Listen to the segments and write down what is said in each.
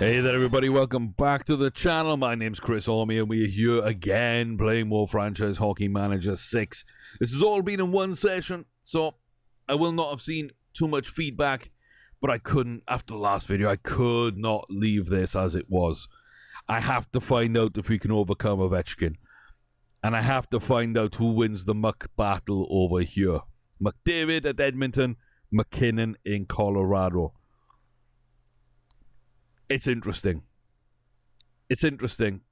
Hey there everybody, welcome back to the channel. My name's Chris Ormy and we're here again playing more Franchise Hockey Manager 6. This has all been in one session, so I will not have seen too much feedback, but I couldn't, after the last video, I could not leave this as it was. I have to find out if we can overcome Ovechkin. And I have to find out who wins the Muck battle over here. McDavid at Edmonton, McKinnon in Colorado. It's interesting. It's interesting.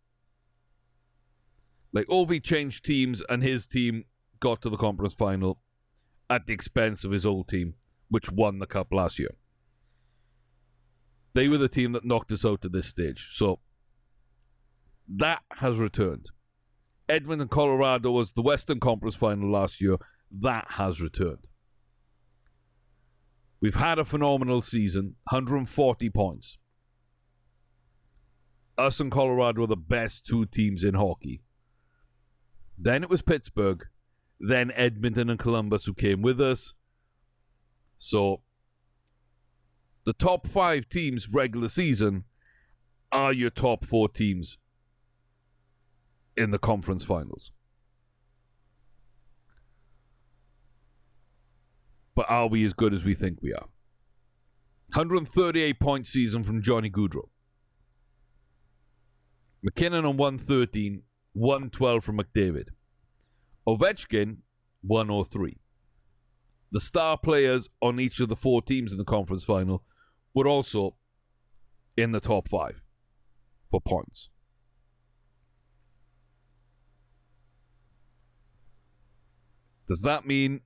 Like, Ovi changed teams and his team got to the conference final at the expense of his old team, which won the cup last year. They were the team that knocked us out to this stage. So, that has returned. Edmonton, Colorado was the Western Conference final last year. That has returned. We've had a phenomenal season, 140 points. Us and Colorado were the best two teams in hockey. Then it was Pittsburgh. Then Edmonton and Columbus who came with us. So, the top 5 teams regular season are your top 4 teams in the conference finals. But are we as good as we think we are? 138 point season from Johnny Gaudreau. McKinnon on 113, 112 from McDavid. Ovechkin, 103. The star players on each of the 4 teams in the conference final were also in the top 5 for points. Does that mean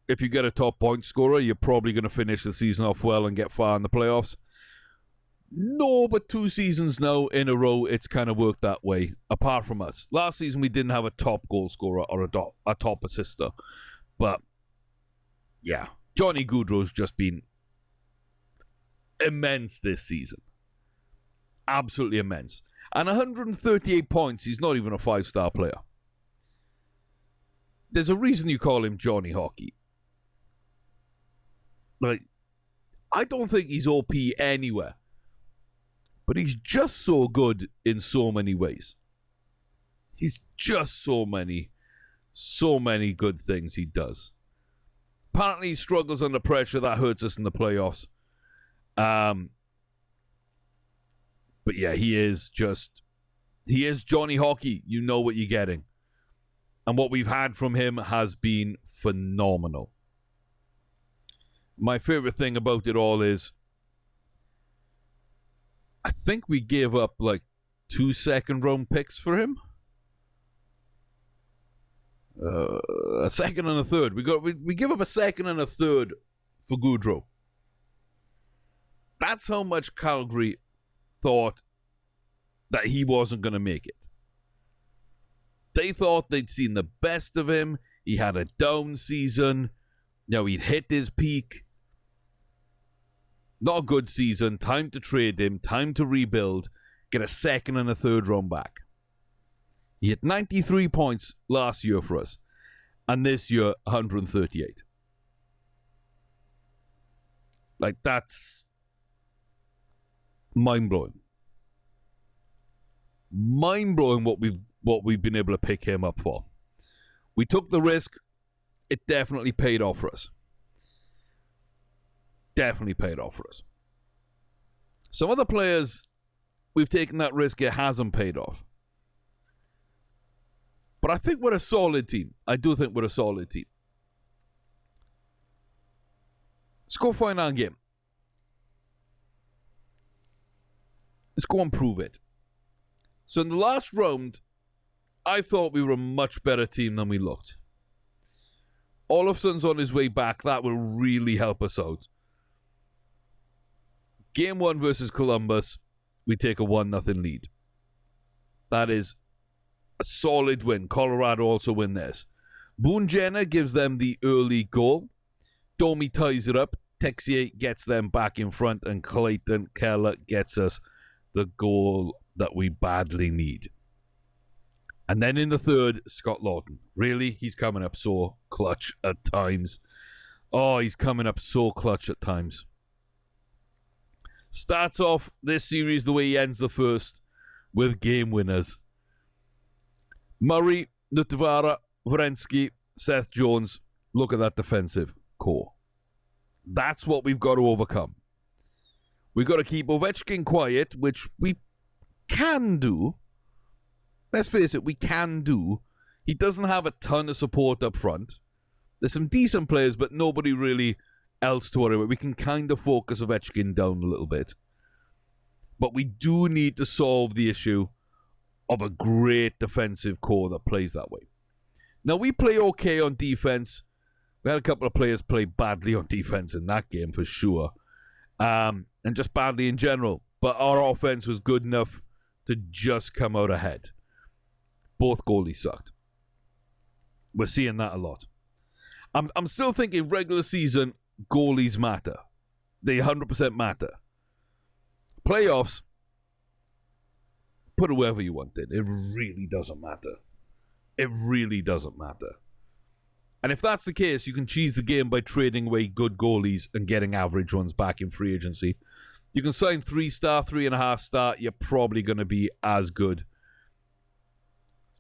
if you get a top point scorer, you're probably going to finish the season off well and get far in the playoffs? No, but 2 seasons now in a row, it's kind of worked that way, apart from us. Last season, we didn't have a top goal scorer or a top assister. But, yeah, Johnny Gaudreau's just been immense this season. Absolutely immense. And 138 points, he's not even a 5-star player. There's a reason you call him Johnny Hockey. Like, I don't think he's OP anywhere. But he's just so good in so many ways. He's just so many good things he does. Apparently he struggles under pressure. That hurts us in the playoffs. But yeah, he is Johnny Hockey. You know what you're getting. And what we've had from him has been phenomenal. My favorite thing about it all is I think we gave up like 2 second-round picks for him. A second and a third. We give up a second and a third for Gaudreau. That's how much Calgary thought that he wasn't going to make it. They thought they'd seen the best of him. He had a down season. He'd hit his peak. Not a good season. Time to trade him. Time to rebuild. Get a second and a third round back. He hit 93 points last year for us. And this year, 138. Like, that's mind-blowing. Mind-blowing what we've been able to pick him up for. We took the risk. It definitely paid off for us. Definitely paid off for us. Some other players, we've taken that risk, it hasn't paid off. But I think we're a solid team. I do think we're a solid team. Let's go find our game. Let's go and prove it. So in the last round, I thought we were a much better team than we looked. Olofsson's on his way back. That will really help us out. Game 1 versus Columbus, we take a 1-0 lead. That is a solid win. Colorado also win theirs. Boone Jenner gives them the early goal. Domi ties it up. Texier gets them back in front, and Clayton Keller gets us the goal that we badly need. And then in the third, Scott Lawton. Really? He's coming up so clutch at times. Oh, he's coming up so clutch at times. Starts off this series the way he ends the first, with game winners. Murray, Nutivara, Vrensky, Seth Jones. Look at that defensive core. That's what we've got to overcome. We've got to keep Ovechkin quiet, which we can do. Let's face it, we can do. He doesn't have a ton of support up front. There's some decent players, but nobody really else to worry about. We can kind of focus Ovechkin down a little bit. But we do need to solve the issue of a great defensive core that plays that way. Now, we play okay on defense. We had a couple of players play badly on defense in that game for sure. And just badly in general. But our offense was good enough to just come out ahead. Both goalies sucked. We're seeing that a lot. I'm still thinking regular season goalies matter. They 100% matter. Playoffs, put whoever you want in. It really doesn't matter. It really doesn't matter. And if that's the case, you can cheese the game by trading away good goalies and getting average ones back in free agency. You can sign 3-star, 3.5-star. You're probably going to be as good.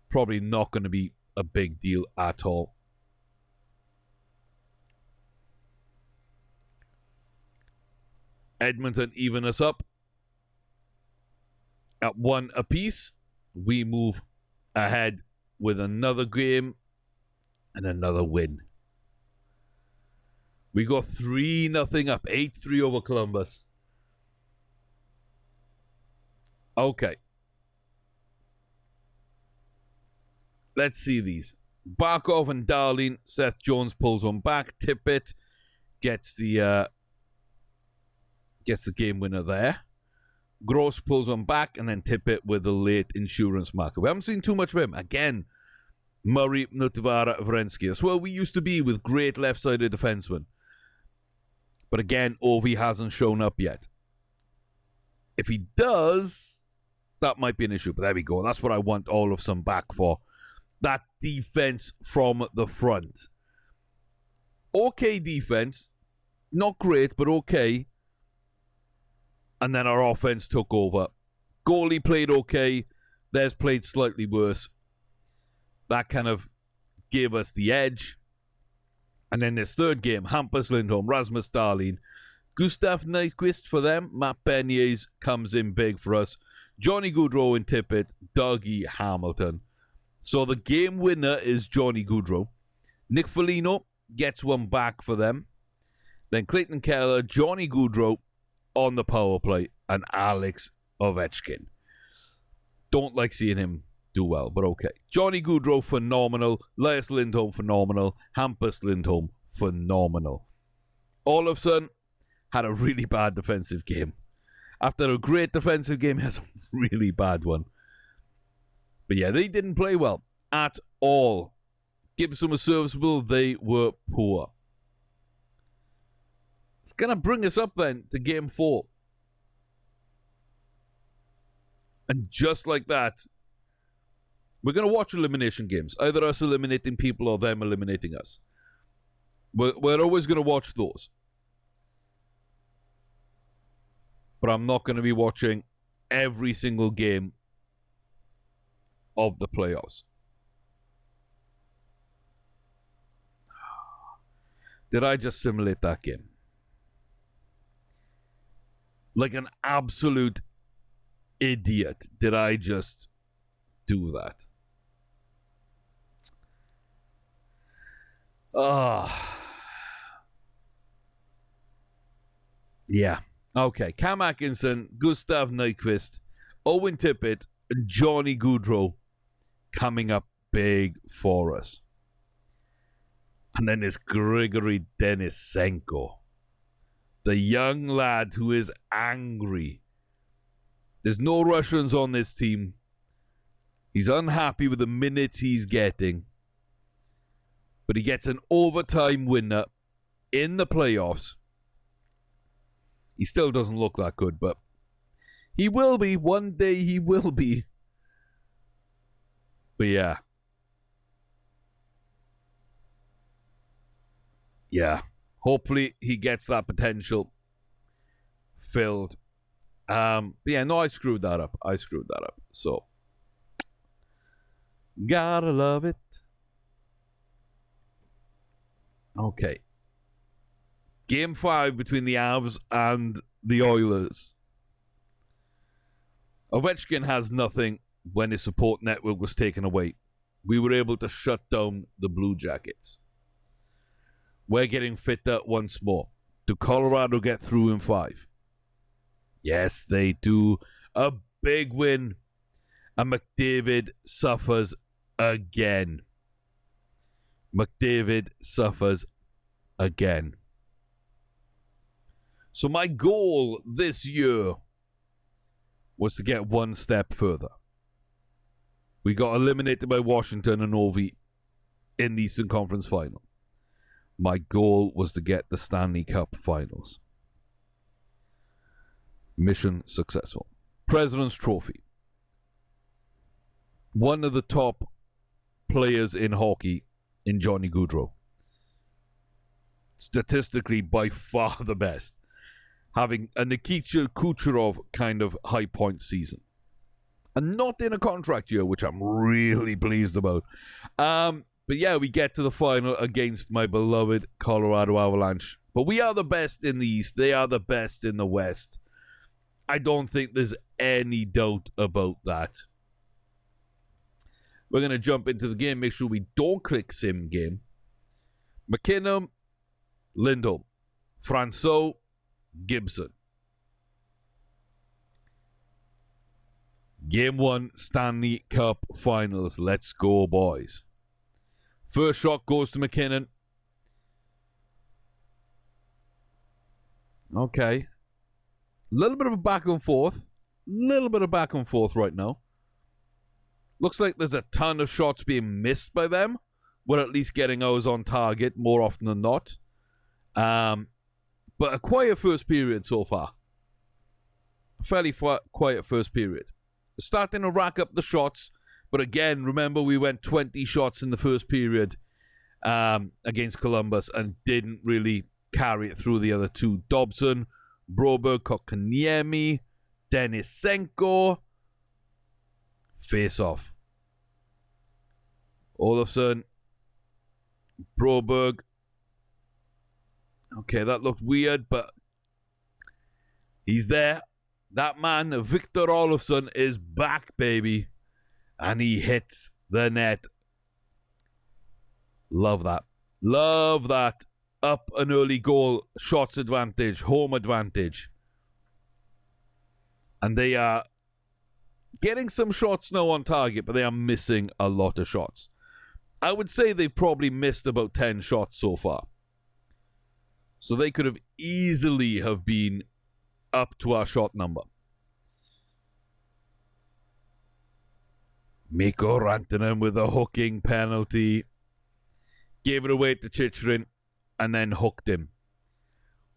Probably not going to be a big deal at all. Edmonton even us up at 1 apiece. We move ahead with another game and another win. We got 3-0 up, 8-3 over Columbus. Okay. Let's see these. Barkov and Darlene. Seth Jones pulls one back. Tippett gets the game winner there. Gross pulls one back, and then Tippett with the late insurance marker. We haven't seen too much of him. Again, Murray, Nutivara, Vrensky. That's where we used to be with great left-sided defensemen. But again, Ovi hasn't shown up yet. If he does, that might be an issue. But there we go. That's what I want all of some back for. That defense from the front. Okay defense. Not great, but okay. And then our offense took over. Goalie played okay. Theirs played slightly worse. That kind of gave us the edge. And then this third game, Hampus Lindholm, Rasmus Dahlin, Gustav Nyquist for them. Matt Beniers comes in big for us. Johnny Gaudreau and Tippett, Dougie Hamilton. So the game winner is Johnny Gaudreau. Nick Foligno gets one back for them. Then Clayton Keller, Johnny Gaudreau on the power play, and Alex Ovechkin. Don't like seeing him do well, but okay. Johnny Gaudreau, phenomenal. Elias Lindholm, phenomenal. Hampus Lindholm, phenomenal. Olofsson had a really bad defensive game. After a great defensive game, he has a really bad one. But yeah, they didn't play well at all. Gibson was serviceable. They were poor. It's going to bring us up then to game 4. And just like that, we're going to watch elimination games. Either us eliminating people or them eliminating us. We're always going to watch those. But I'm not going to be watching every single game of the playoffs. Did I just simulate that game? Like an absolute idiot. Did I just do that? Yeah. Okay. Cam Atkinson, Gustav Nyquist, Owen Tippett, and Johnny Gaudreau coming up big for us. And then there's Grigory Denisenko, the young lad who is angry. There's no Russians on this team. He's unhappy with the minutes he's getting. But he gets an overtime winner in the playoffs. He still doesn't look that good, but he will be. One day he will be. But yeah. Yeah. Hopefully he gets that potential filled But yeah, no, I screwed that up. So, gotta love it. Okay. Game 5 between the Avs and the Oilers. Ovechkin has nothing when his support network was taken away. We were able to shut down the Blue Jackets. We're getting fitter once more. Do Colorado get through in 5? Yes, they do. A big win. And McDavid suffers again. McDavid suffers again. So my goal this year was to get one step further. We got eliminated by Washington and Ovi in the Eastern Conference Final. My goal was to get the Stanley Cup Finals. Mission successful. President's Trophy. One of the top players in hockey in Johnny Gaudreau. Statistically, by far the best. Having a Nikita Kucherov kind of high point season. And not in a contract year, which I'm really pleased about. But yeah, we get to the final against my beloved Colorado Avalanche. But we are the best in the East. They are the best in the West. I don't think there's any doubt about that. We're going to jump into the game. Make sure we don't click sim game. McKinnon, Lindholm, Francois, Gibson. Game 1, Stanley Cup Finals. Let's go, boys. First shot goes to McKinnon. Okay. A little bit of a back and forth. Right now. Looks like there's a ton of shots being missed by them. We're at least getting ours on target more often than not. But a quiet first period so far. A fairly quiet first period. Starting to rack up the shots. But again, remember we went 20 shots in the first period against Columbus and didn't really carry it through the other two. Dobson, Broberg, Kotkaniemi, Denisenko. Face off. Olofsson, Broberg. Okay, that looked weird, but he's there. That man, Victor Olofsson, is back, baby. And he hits the net. Love that. Love that. Up an early goal. Shots advantage. Home advantage. And they are getting some shots now on target, but they are missing a lot of shots. I would say they've probably missed about 10 shots so far. So they could have easily have been up to our shot number. Mikko Rantanen with a hooking penalty. Gave it away to Chychrun and then hooked him.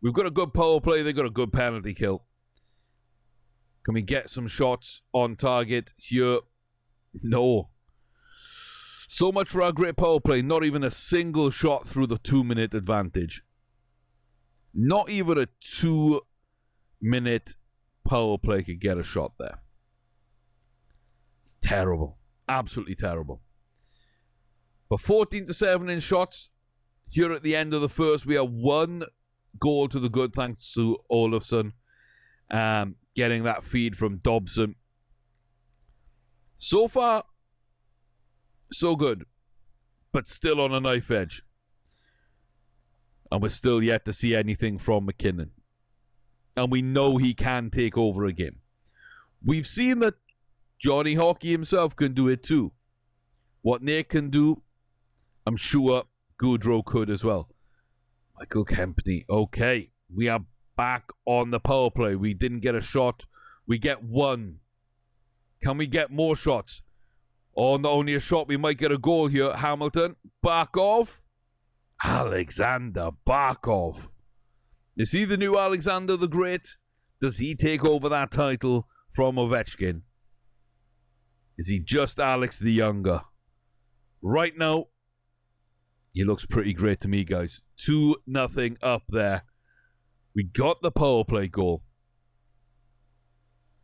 We've got a good power play. They've got a good penalty kill. Can we get some shots on target here? No. So much for our great power play. Not even a single shot through the 2-minute advantage. Not even a 2-minute power play could get a shot there. It's terrible. Absolutely terrible. But 14-7 in shots. Here at the end of the first, we are 1 goal to the good thanks to Olofsson. Getting that feed from Dobson. So far, so good. But still on a knife edge. And we're still yet to see anything from McKinnon. And we know he can take over a game. We've seen that Johnny Hockey himself can do it too. What Nate can do, I'm sure Gaudreau could as well. Michael Kempney. Okay, we are back on the power play. We didn't get a shot. We get 1. Can we get more shots? Oh, not only a shot, we might get a goal here. Hamilton, Barkov. Alexander Barkov. Is he the new Alexander the Great? Does he take over that title from Ovechkin? Is he just Alex the Younger? Right now, he looks pretty great to me, guys. 2-0 up there. We got the power play goal.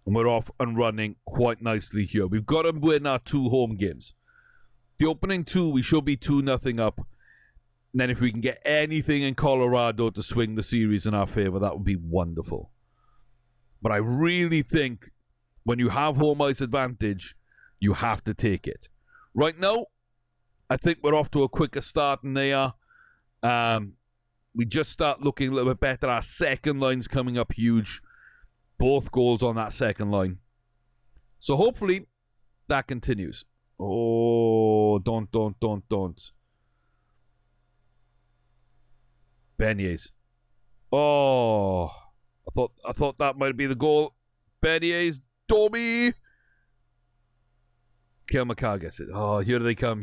And we're off and running quite nicely here. We've got to win our 2 home games. The opening 2, we should be 2-0 up. And then if we can get anything in Colorado to swing the series in our favor, that would be wonderful. But I really think when you have home ice advantage, you have to take it. Right now, I think we're off to a quicker start than they are. We just start looking a little bit better. Our second line's coming up huge. Both goals on that second line. So hopefully that continues. Oh, don't. Beignets. Oh, I thought that might be the goal. Beignets, Domi. Cale Makar gets it. Oh, here they come.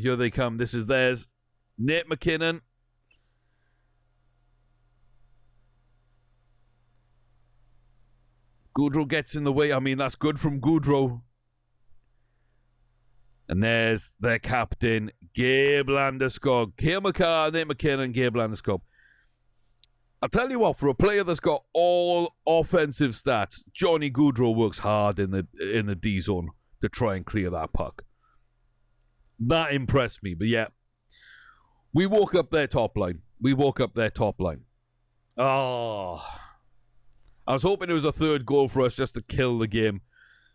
This is theirs. Nate McKinnon. Goudreau gets in the way. I mean, that's good from Goudreau. And there's their captain, Gabe Landeskog. Cale Makar, Nate McKinnon, Gabe Landeskog. I'll tell you what, for a player that's got all offensive stats, Johnny Goudreau works hard in the D zone to try and clear that puck. That impressed me. But yeah, we woke up their top line. Oh, I was hoping it was a third goal for us just to kill the game.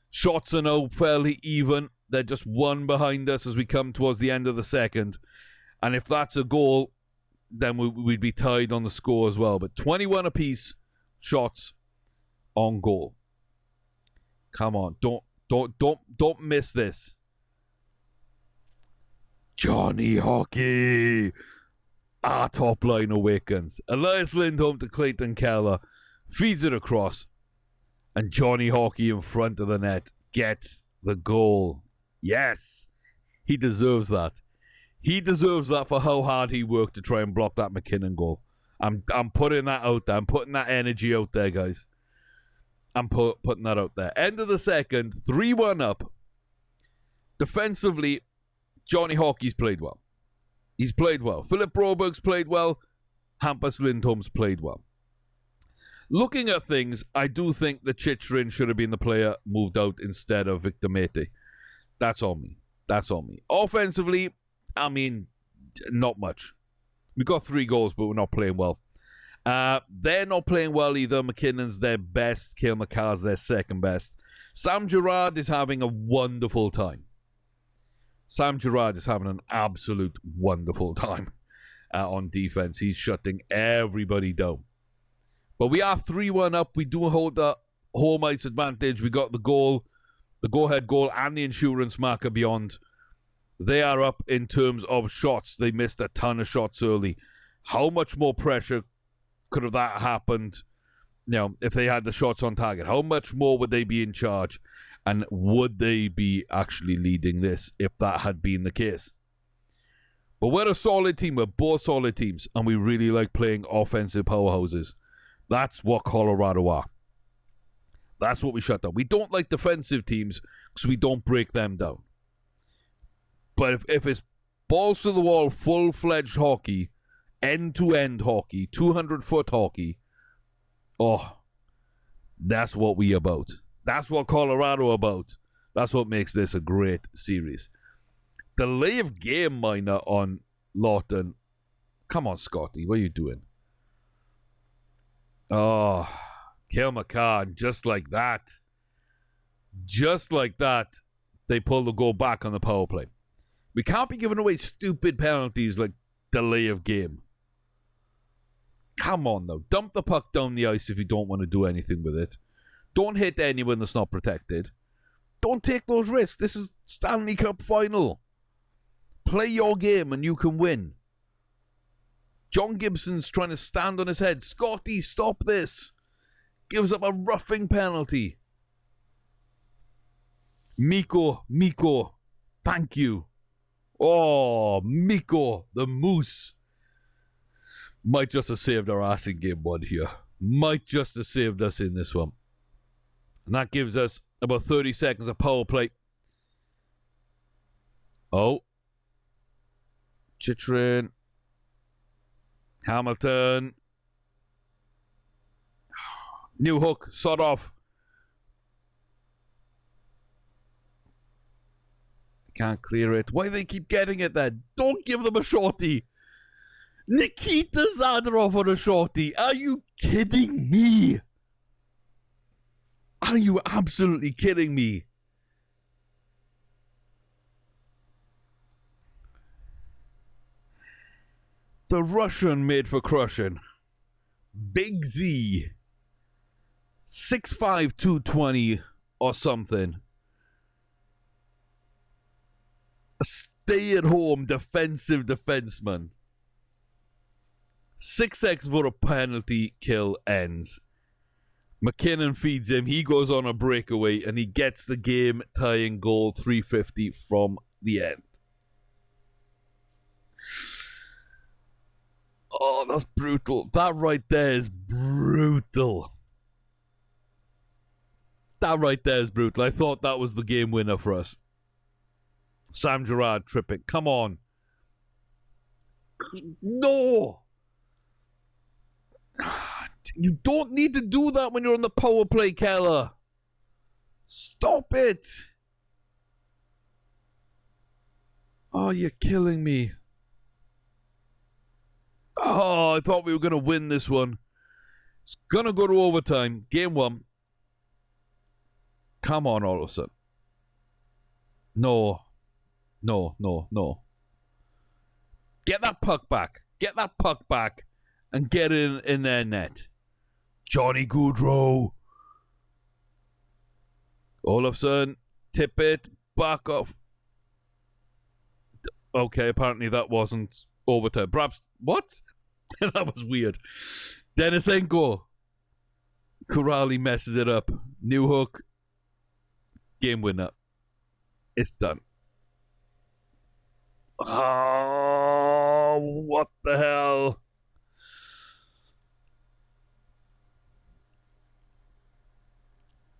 Shots are now fairly even. They're just one behind us as we come towards the end of the second. And if that's a goal, then we'd be tied on the score as well. But 21 apiece shots on goal. Come on, don't miss this. Johnny Hockey. Our top line awakens. Elias Lindholm to Clayton Keller. Feeds it across. And Johnny Hockey in front of the net gets the goal. Yes. He deserves that. He deserves that for how hard he worked to try and block that McKinnon goal. I'm putting that out there. I'm putting that energy out there, guys. I'm putting that out there. End of the second, 3-1 up. Defensively, Johnny Hockey's played well. He's played well. Philip Broberg's played well. Hampus Lindholm's played well. Looking at things, I do think that Chychrun should have been the player moved out instead of Victor Mete. That's on me. Offensively, I mean, not much. We got 3 goals, but we're not playing well. They're not playing well either. McKinnon's their best. Cale Makar's their second best. Sam Girard is having a wonderful time. Sam Girard is having an absolute wonderful time on defense. He's shutting everybody down. But we are 3-1 up. We do hold the home ice advantage. We got the goal, the go-ahead goal, and the insurance marker beyond. They are up in terms of shots. They missed a ton of shots early. How much more pressure could have that happened, if they had the shots on target? How much more would they be in charge? And would they be actually leading this if that had been the case? But we're a solid team. We're both solid teams. And we really like playing offensive powerhouses. That's what Colorado are. That's what we shut down. We don't like defensive teams because we don't break them down. But if it's balls to the wall, full-fledged hockey, end-to-end hockey, 200-foot hockey, that's what we about. That's what Colorado about. That's what makes this a great series. Delay of game minor on Lawton. Come on, Scotty. What are you doing? Oh, Cale Makar, just like that. Just like that, they pull the goal back on the power play. We can't be giving away stupid penalties like delay of game. Come on, though. Dump the puck down the ice if you don't want to do anything with it. Don't hit anyone that's not protected. Don't take those risks. This is Stanley Cup final. Play your game and you can win. John Gibson's trying to stand on his head. Scotty, stop this. Gives up a roughing penalty. Mikko, thank you. Oh, Mikko, the Moose. Might just have saved our ass in game 1 here. Might just have saved us in this one. And that gives us about 30 seconds of power play. Oh. Chychrun. Hamilton. New hook. Sod off. Can't clear it. Why do they keep getting it then? Don't give them a shorty. Nikita Zadorov on a shorty. Are you kidding me? Are you absolutely kidding me? The Russian made for crushing. Big Z. 6'5", 220 or something. A stay-at-home defensive defenseman. 6x for a penalty kill ends. McKinnon feeds him. He goes on a breakaway and he gets the game-tying goal, 350 from the end. Oh, that's brutal. That right there is brutal. That right there is brutal. I thought that was the game winner for us. Sam Girard tripping. Come on. No. You don't need to do that when you're on the power play, Keller. Stop it. Oh, you're killing me. Oh, I thought we were going to win this one. It's going to go to overtime. Game 1. Come on, all of a sudden. No. No, no, no. Get that puck back. Get that puck back and get it in their net. Johnny Gaudreau. All of a sudden, tip it, back off. Okay, apparently that wasn't overtime. Perhaps, what? That was weird. Denisenko. Kuraly messes it up. New hook. Game winner. It's done. Oh, what the hell?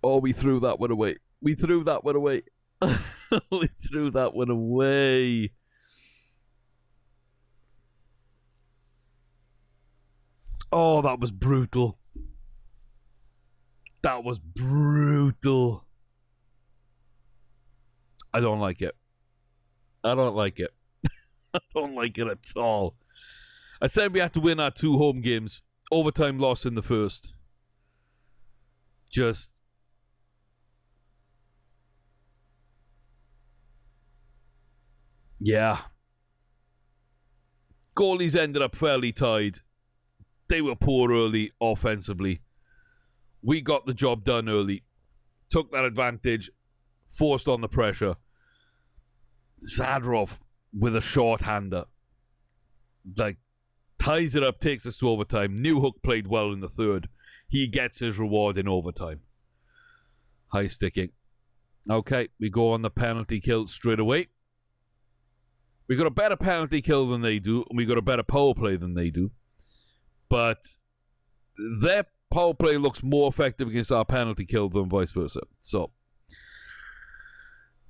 Oh, we threw that one away. We threw that one away. We threw that one away. Oh, that was brutal. That was brutal. I don't like it. I don't like it. I don't like it at all. I said we had to win our 2 home games. Overtime loss in the first. Just... yeah. Goalies ended up fairly tied. They were poor early offensively. We got the job done early. Took that advantage. Forced on the pressure. Zadorov with a shorthander. Like, ties it up, takes us to overtime. Newhook played well in the third. He gets his reward in overtime. High sticking. Okay, we go on the penalty kill straight away. We got a better penalty kill than they do, and we got a better power play than they do. But their power play looks more effective against our penalty kill than vice versa. So,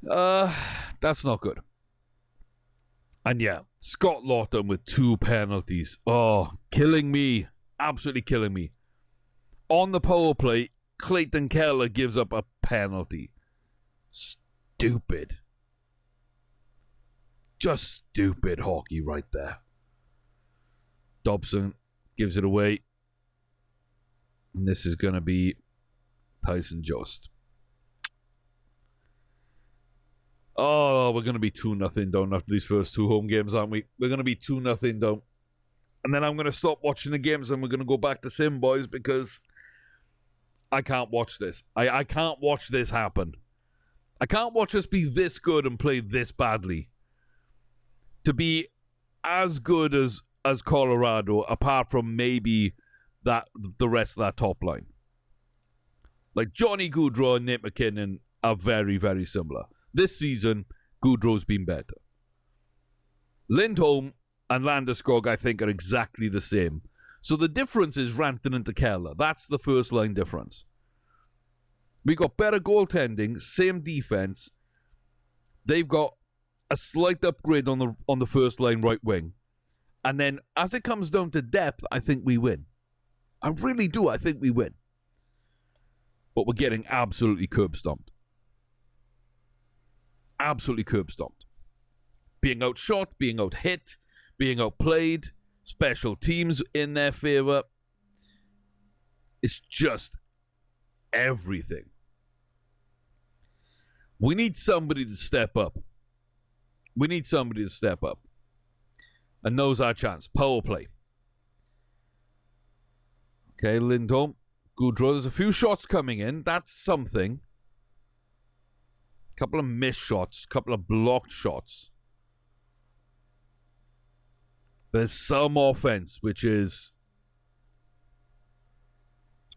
that's not good. And yeah, Scott Laughton with 2 penalties. Oh, killing me. Absolutely killing me. On the power play, Clayton Keller gives up a penalty. Stupid. Just stupid hockey right there. Dobson gives it away. And this is going to be Tyson Jost. Oh, we're going to be 2-0 down after these first 2 home games, aren't we? We're going to be 2-0 down. And then I'm going to stop watching the games and we're going to go back to Sim, boys, because I can't watch this. I can't watch this happen. I can't watch us be this good and play this badly. To be as good as Colorado, apart from maybe that the rest of that top line. Like Johnny Gaudreau and Nate McKinnon are very, very similar. This season, Gaudreau's been better. Lindholm and Landeskog, I think, are exactly the same. So the difference is Rantanen to Keller. That's the first line difference. We got better goaltending, same defense. They've got a slight upgrade on the first line right wing. And then as it comes down to depth, I think we win. I really do. I think we win. But we're getting absolutely curb stomped. absolutely curb stomped. Being outshot, being out hit, being outplayed, special teams in their favor. It's just everything. We need somebody to step up. We need somebody to step up. And now's our chance. Power play. Okay, Lindholm, Gaudreau. There's a few shots coming in. That's something. Couple of missed shots. Couple of blocked shots. There's some offense, which is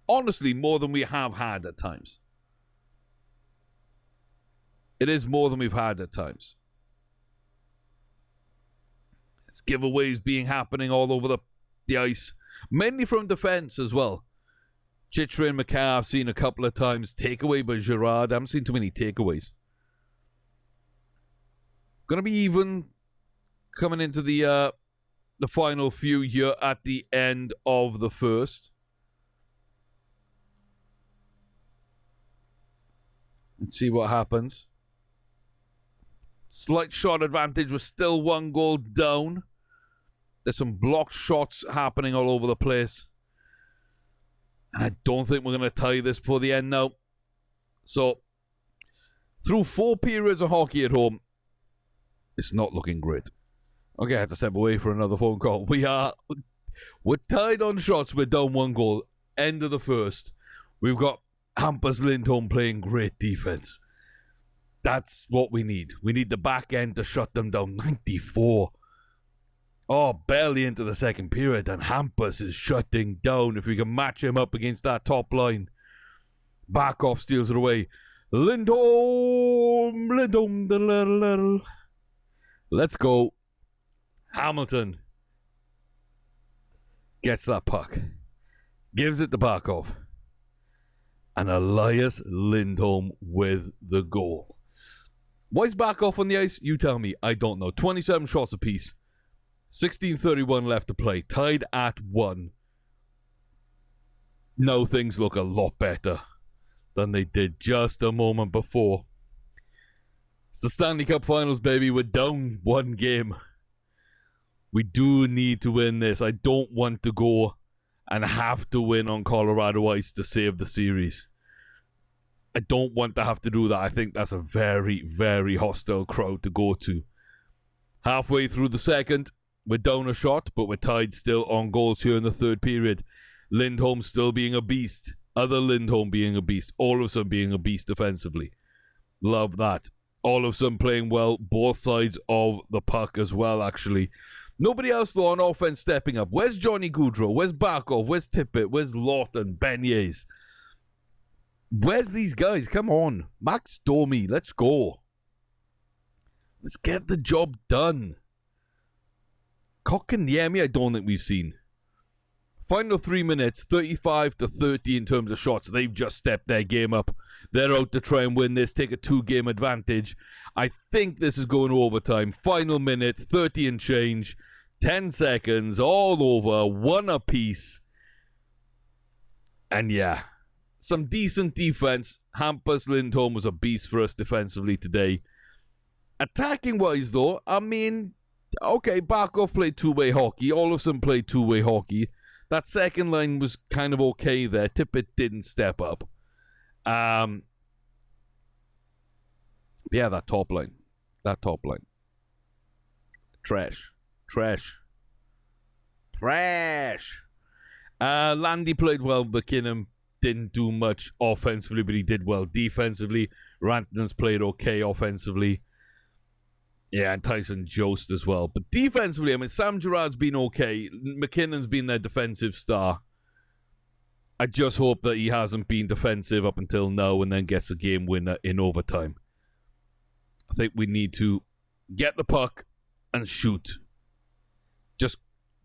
honestly more than we have had at times. It is more than we've had at times. It's giveaways being happening all over the ice. Mainly from defense as well. Chitra and McCarr I've seen a couple of times. Takeaway by Girard. I haven't seen too many takeaways. Gonna be even coming into the final few here at the end of the first. Let's see what happens. Slight shot advantage. We're still 1 goal down. There's some blocked shots happening all over the place. And I don't think we're going to tie this before the end now. So, through 4 periods of hockey at home, it's not looking great. Okay, I have to step away for another phone call. We're tied on shots. We're down 1 goal. End of the first. We've got Hampus Lindholm playing great defense. That's what we need. We need the back end to shut them down. 94. Oh, barely into the second period, and Hampus is shutting down. If we can match him up against that top line. Barkov steals it away. Lindholm. Let's go. Hamilton gets that puck. Gives it to Barkov. And Elias Lindholm with the goal. Why is Barkov on the ice? You tell me. I don't know. 27 shots apiece. 16:31 left to play. Tied at 1. Now things look a lot better than they did just a moment before. It's the Stanley Cup Finals, baby. We're down 1 game. We do need to win this. I don't want to go and have to win on Colorado ice to save the series. I don't want to have to do that. I think that's a very, very hostile crowd to go to. Halfway through the second, we're down a shot, but we're tied still on goals here in the third period. Lindholm still being a beast. Other Lindholm being a beast. All of a sudden being a beast defensively. Love that. All of a sudden playing well. Both sides of the puck as well, actually. Nobody else, though, on offense stepping up. Where's Johnny Gaudreau? Where's Barkov? Where's Tippett? Where's Lawton? Beignets? Where's these guys? Come on. Max Domi. Let's go. Let's get the job done. Kotkaniemi, I don't think we've seen. Final 3 minutes, 35-30 in terms of shots. They've just stepped their game up. They're out to try and win this, take a 2-game advantage. I think this is going to overtime. Final minute, 30 and change. 10 seconds, all over, 1 apiece. And yeah, some decent defense. Hampus Lindholm was a beast for us defensively today. Attacking-wise, though, I mean, okay, Barkov played two-way hockey. Olofsson played two-way hockey. That second line was kind of okay there. Tippett didn't step up. Yeah, that top line. Trash. Landy played well. McKinnon didn't do much offensively, but he did well defensively. Rantanen's played okay offensively. Yeah, and Tyson Jost as well. But defensively, I mean, Sam Girard's been okay. McKinnon's been their defensive star. I just hope that he hasn't been defensive up until now and then gets a game winner in overtime. I think we need to get the puck and shoot. Just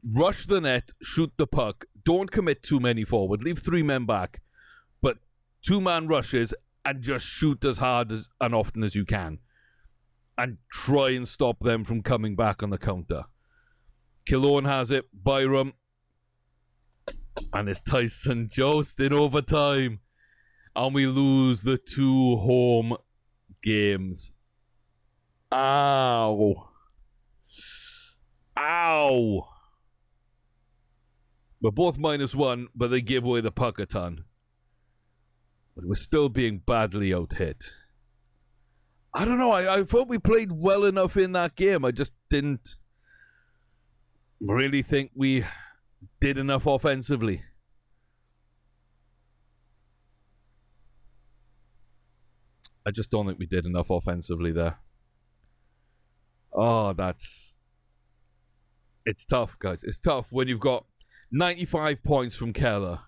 rush the net, shoot the puck. Don't commit too many forward. Leave 3 men back. But 2-man rushes and just shoot as hard as and often as you can. And try and stop them from coming back on the counter. Killorn has it. Byram. And it's Tyson Jost in overtime. And we lose the 2 home games. Ow. Ow. We're both -1, but they give away the puck a ton. But we're still being badly out-hit. I don't know. I thought we played well enough in that game. I just didn't really think we did enough offensively. I just don't think we did enough offensively there. Oh, it's tough, guys. It's tough when you've got 95 points from Keller.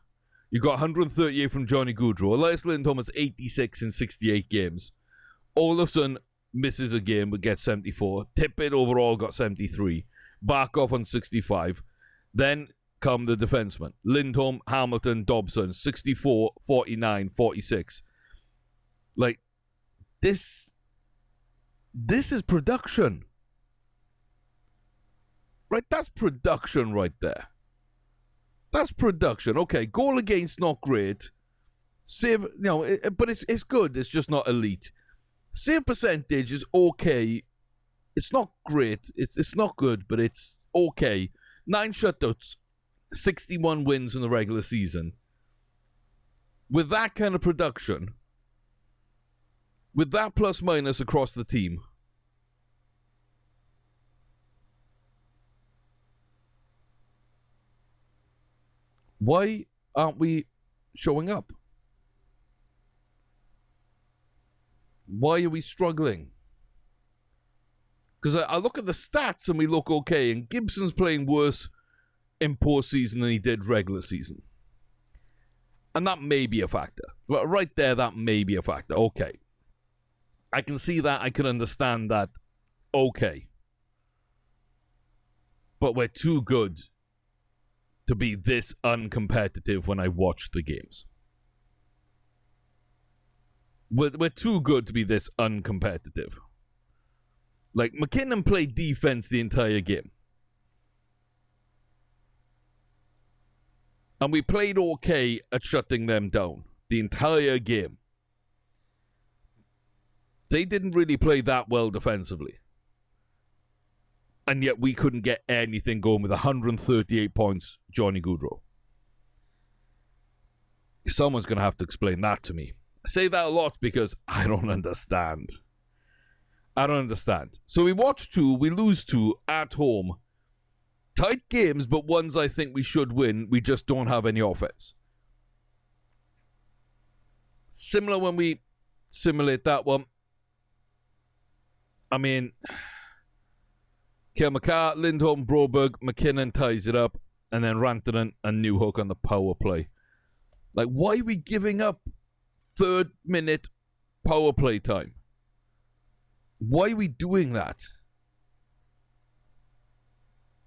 You've got 138 from Johnny Gaudreau. Elias Lindholm has 86 in 68 games. Olofsson misses a game but gets 74. Tippett overall got 73. Barkov on 65. Then come the defensemen. Lindholm, Hamilton, Dobson, 64, 49, 46. Like, this is production. Right? That's production right there. That's production. Okay, goal against, not great. Save, but it's good. It's just not elite. Save percentage is okay. It's not great. It's not good, but it's okay. 9 shutouts, 61 wins in the regular season. With that kind of production, with that plus minus across the team, why aren't we showing up? Why are we struggling? Because I look at the stats and we look okay, and Gibson's playing worse in postseason than he did regular season. And that may be a factor. Right there, that may be a factor. Okay. I can see that. I can understand that. Okay. But we're too good to be this uncompetitive when I watch the games. We're too good to be this uncompetitive. Like, McKinnon played defense the entire game. And we played okay at shutting them down the entire game. They didn't really play that well defensively. And yet we couldn't get anything going with 138 points, Johnny Gaudreau. Someone's going to have to explain that to me. I say that a lot because I don't understand. I don't understand. So we watch 2, we lose 2 at home. Tight games, but ones I think we should win. We just don't have any offense. Similar when we simulate that one. I mean, Kale McCarr, Lindholm, Broberg, McKinnon ties it up, and then Rantanen and Newhook on the power play. Like, why are we giving up 3rd-minute power play time? Why are we doing that?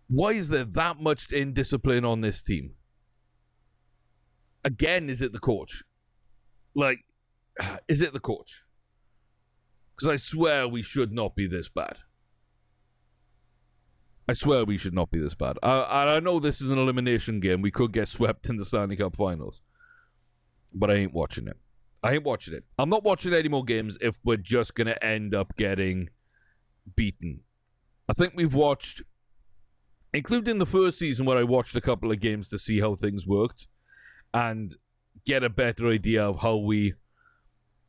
Why is there that much indiscipline on this team? Again, is it the coach? Like, is it the coach? Because I swear we should not be this bad. I swear we should not be this bad. I know this is an elimination game. We could get swept in the Stanley Cup Finals. But I ain't watching it. I ain't watching it. I'm not watching any more games if we're just going to end up getting beaten. I think we've watched, including the first season where I watched a couple of games to see how things worked and get a better idea of how we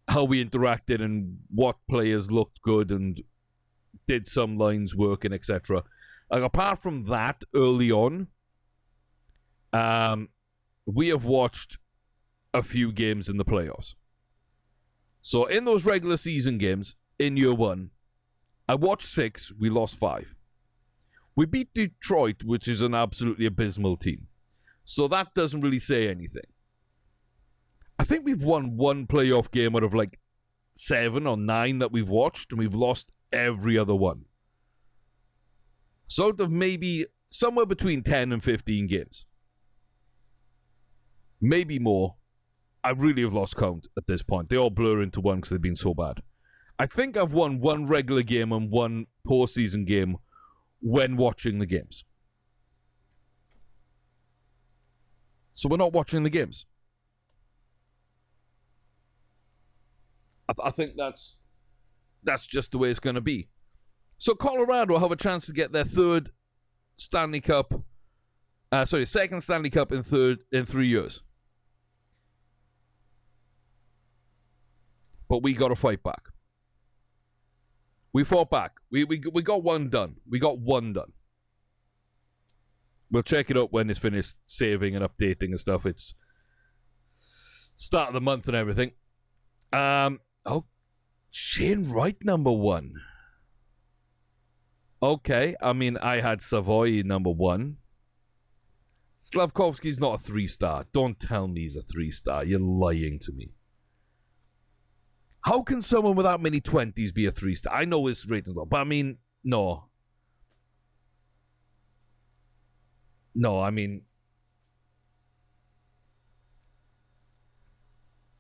interacted and what players looked good and did some lines work and etc. Like, apart from that, early on, we have watched a few games in the playoffs. So in those regular season games, in year 1, I watched 6, we lost 5. We beat Detroit, which is an absolutely abysmal team. So that doesn't really say anything. I think we've won 1 playoff game out of like 7 or 9 that we've watched, and we've lost every other one. So out of maybe somewhere between 10 and 15 games. Maybe more. I really have lost count at this point. They all blur into one because they've been so bad. I think I've won 1 regular game and 1 postseason game when watching the games. So we're not watching the games. I think that's just the way it's going to be. So Colorado have a chance to get their second Stanley Cup in 3 years. But we got to fight back. We fought back. We got one done. We'll check it out when it's finished saving and updating and stuff. It's start of the month and everything. Shane Wright number 1. Okay, I mean, I had Savoy number 1. Slavkovsky's not a 3-star. Don't tell me he's a 3-star. You're lying to me. How can someone without many 20s be a 3-star? I know his rating's low, but I mean, no. No, I mean,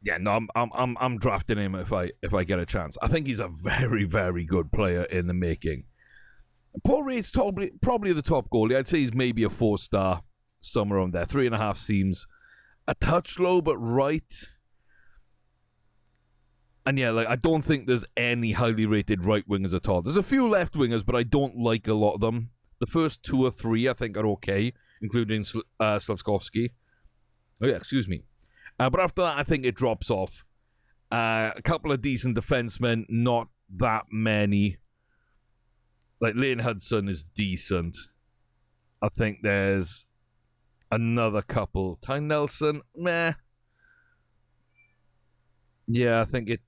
yeah, no, I'm drafting him if I get a chance. I think he's a very, very good player in the making. Paul Reed's probably the top goalie. I'd say he's maybe a 4-star, somewhere around there. 3.5 seems a touch low, but right. And yeah, like, I don't think there's any highly rated right wingers at all. There's a few left wingers, but I don't like a lot of them. The first 2 or 3 I think are okay, including Slavkovsky. Oh yeah, excuse me. But after that, I think it drops off. A couple of decent defensemen, not that many. Like, Lane Hudson is decent. I think there's another couple. Ty Nelson, meh. Yeah, I think it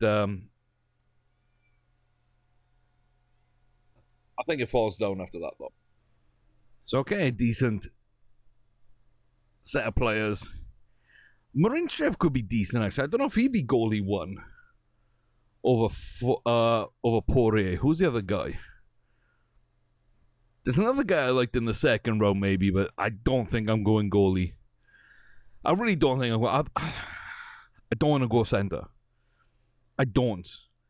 falls down after that, though. So, okay, decent set of players. Marinchev could be decent, actually. I don't know if he'd be goalie 1 over Poirier. Who's the other guy? There's another guy I liked in the second round, maybe, but I don't think I'm going goalie. I really don't think I'm going. I don't want to go center. I don't.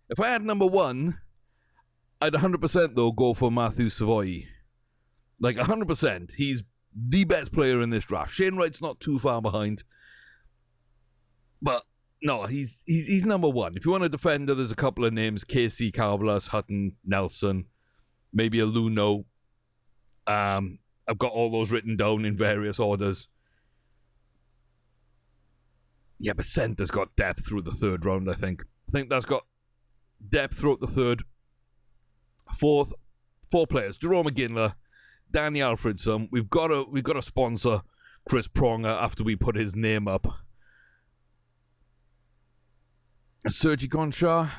If I had number 1, I'd 100% though go for Matthew Savoy. Like 100%. He's the best player in this draft. Shane Wright's not too far behind. But no, he's number 1. If you want a defender, there's a couple of names: Casey, Carvelas, Hutton, Nelson, maybe a Luno. I've got all those written down in various orders. Yeah, but center's got depth through the 3rd round, I think. I think that's got depth throughout the 3rd. 4 players: Jerome McGinley, Danny Alfredson. We've got to sponsor Chris Pronger after we put his name up. Sergei Gonchar.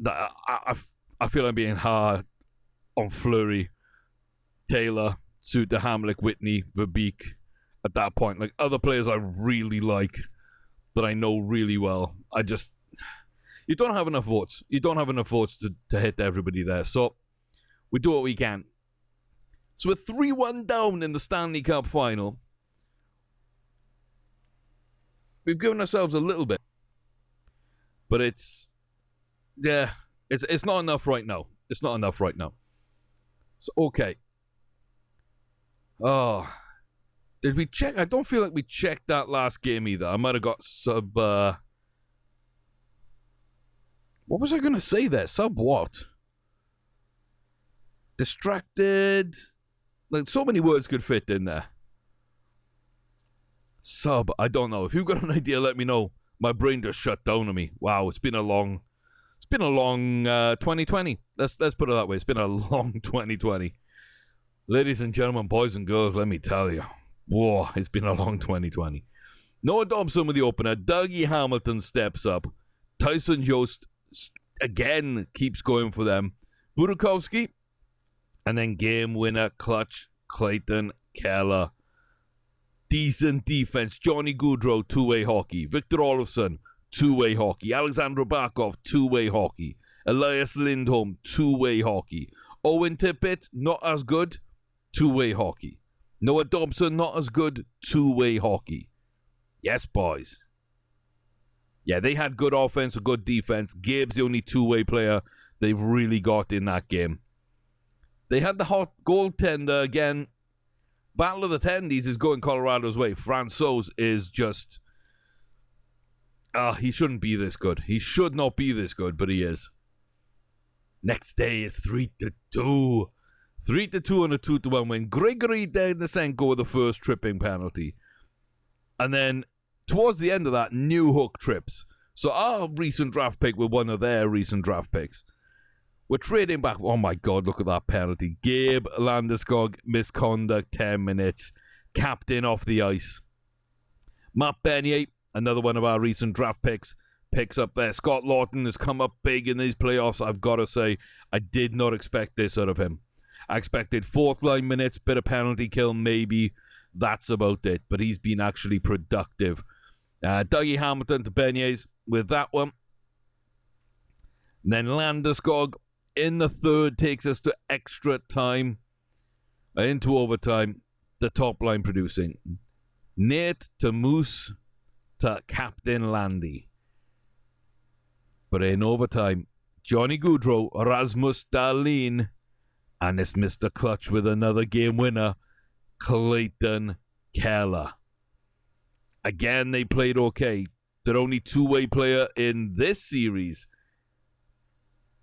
I feel I'm being hard on Fleury, Taylor, Suter, Hamlick, Whitney, Verbeek. At that point, like, other players I really like that I know really well. You don't have enough votes. You don't have enough votes to hit everybody there. So we do what we can. So we're 3-1 down in the Stanley Cup final. We've given ourselves a little bit. But it's not enough right now. It's not enough right now. So, okay. Oh, did we check? I don't feel like we checked that last game either. I might have got sub... what was I going to say there? Sub what? Distracted. Like, so many words could fit in there. Sub, I don't know. If you've got an idea, let me know. My brain just shut down on me. Wow, it's been a long 2020. Let's put it that way. It's been a long 2020. Ladies and gentlemen, boys and girls, let me tell you. Whoa, it's been a long 2020. Noah Dobson with the opener. Dougie Hamilton steps up. Tyson Jost again keeps going for them. Burakovsky. And then game winner, clutch, Clayton Keller. Decent defense. Johnny Gaudreau, two-way hockey. Victor Olofsson, two-way hockey. Alexander Barkov, two-way hockey. Elias Lindholm, two-way hockey. Owen Tippett, not as good, two-way hockey. Noah Dobson, not as good, two-way hockey. Yes, boys. Yeah, they had good offense or good defense. Gabe's the only two-way player they've really got in that game. They had the hot goaltender again. Battle of the Tendies is going Colorado's way. Francouz is just... he shouldn't be this good. He should not be this good, but he is. Next day, it's 3-2. 3-2 on a 2-1 win. Grigory Denisenko with the first tripping penalty. And then, towards the end of that, new hook trips. So our recent draft pick with one of their recent draft picks. We're trading back. Oh my God, look at that penalty. Gabe Landeskog, misconduct, 10 minutes. Captain off the ice. Matt Bernier, another one of our recent draft picks, picks up there. Scott Lawton has come up big in these playoffs. I've got to say, I did not expect this out of him. I expected fourth line minutes, bit of penalty kill, maybe. That's about it. But he's been actually productive. Dougie Hamilton to Bernier's with that one. And then Landeskog in the third takes us to extra time. Into overtime. The top line producing. Nate to Moose to Captain Landy. But in overtime, Johnny Gaudreau, Rasmus Dahlin, and it's Mr. Clutch with another game winner, Clayton Keller. Again, they played okay. Their only two-way player in this series,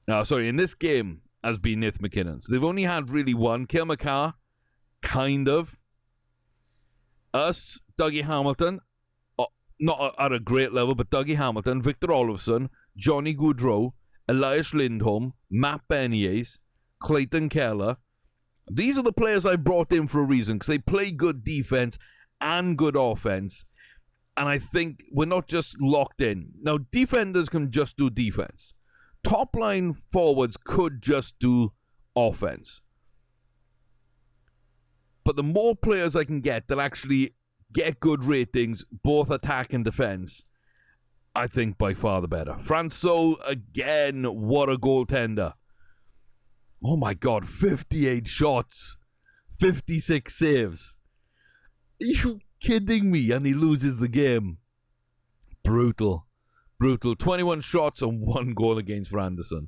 in this game, has been Nith McKinnon. So they've only had really one. Cale Makar, kind of. Us, Dougie Hamilton, not at a great level, but Dougie Hamilton, Victor Olofsson, Johnny Gaudreau, Elias Lindholm, Matt Beniers, Clayton Keller. These are the players I brought in for a reason, because they play good defense and good offense. And I think we're not just locked in. Now, defenders can just do defense. Top line forwards could just do offense. But the more players I can get that actually get good ratings, both attack and defense, I think by far the better. Francois, again, what a goaltender. Oh my God, 58 shots, 56 saves. Are you kidding me? And he loses the game. Brutal. 21 shots and 1 goal against for Anderson.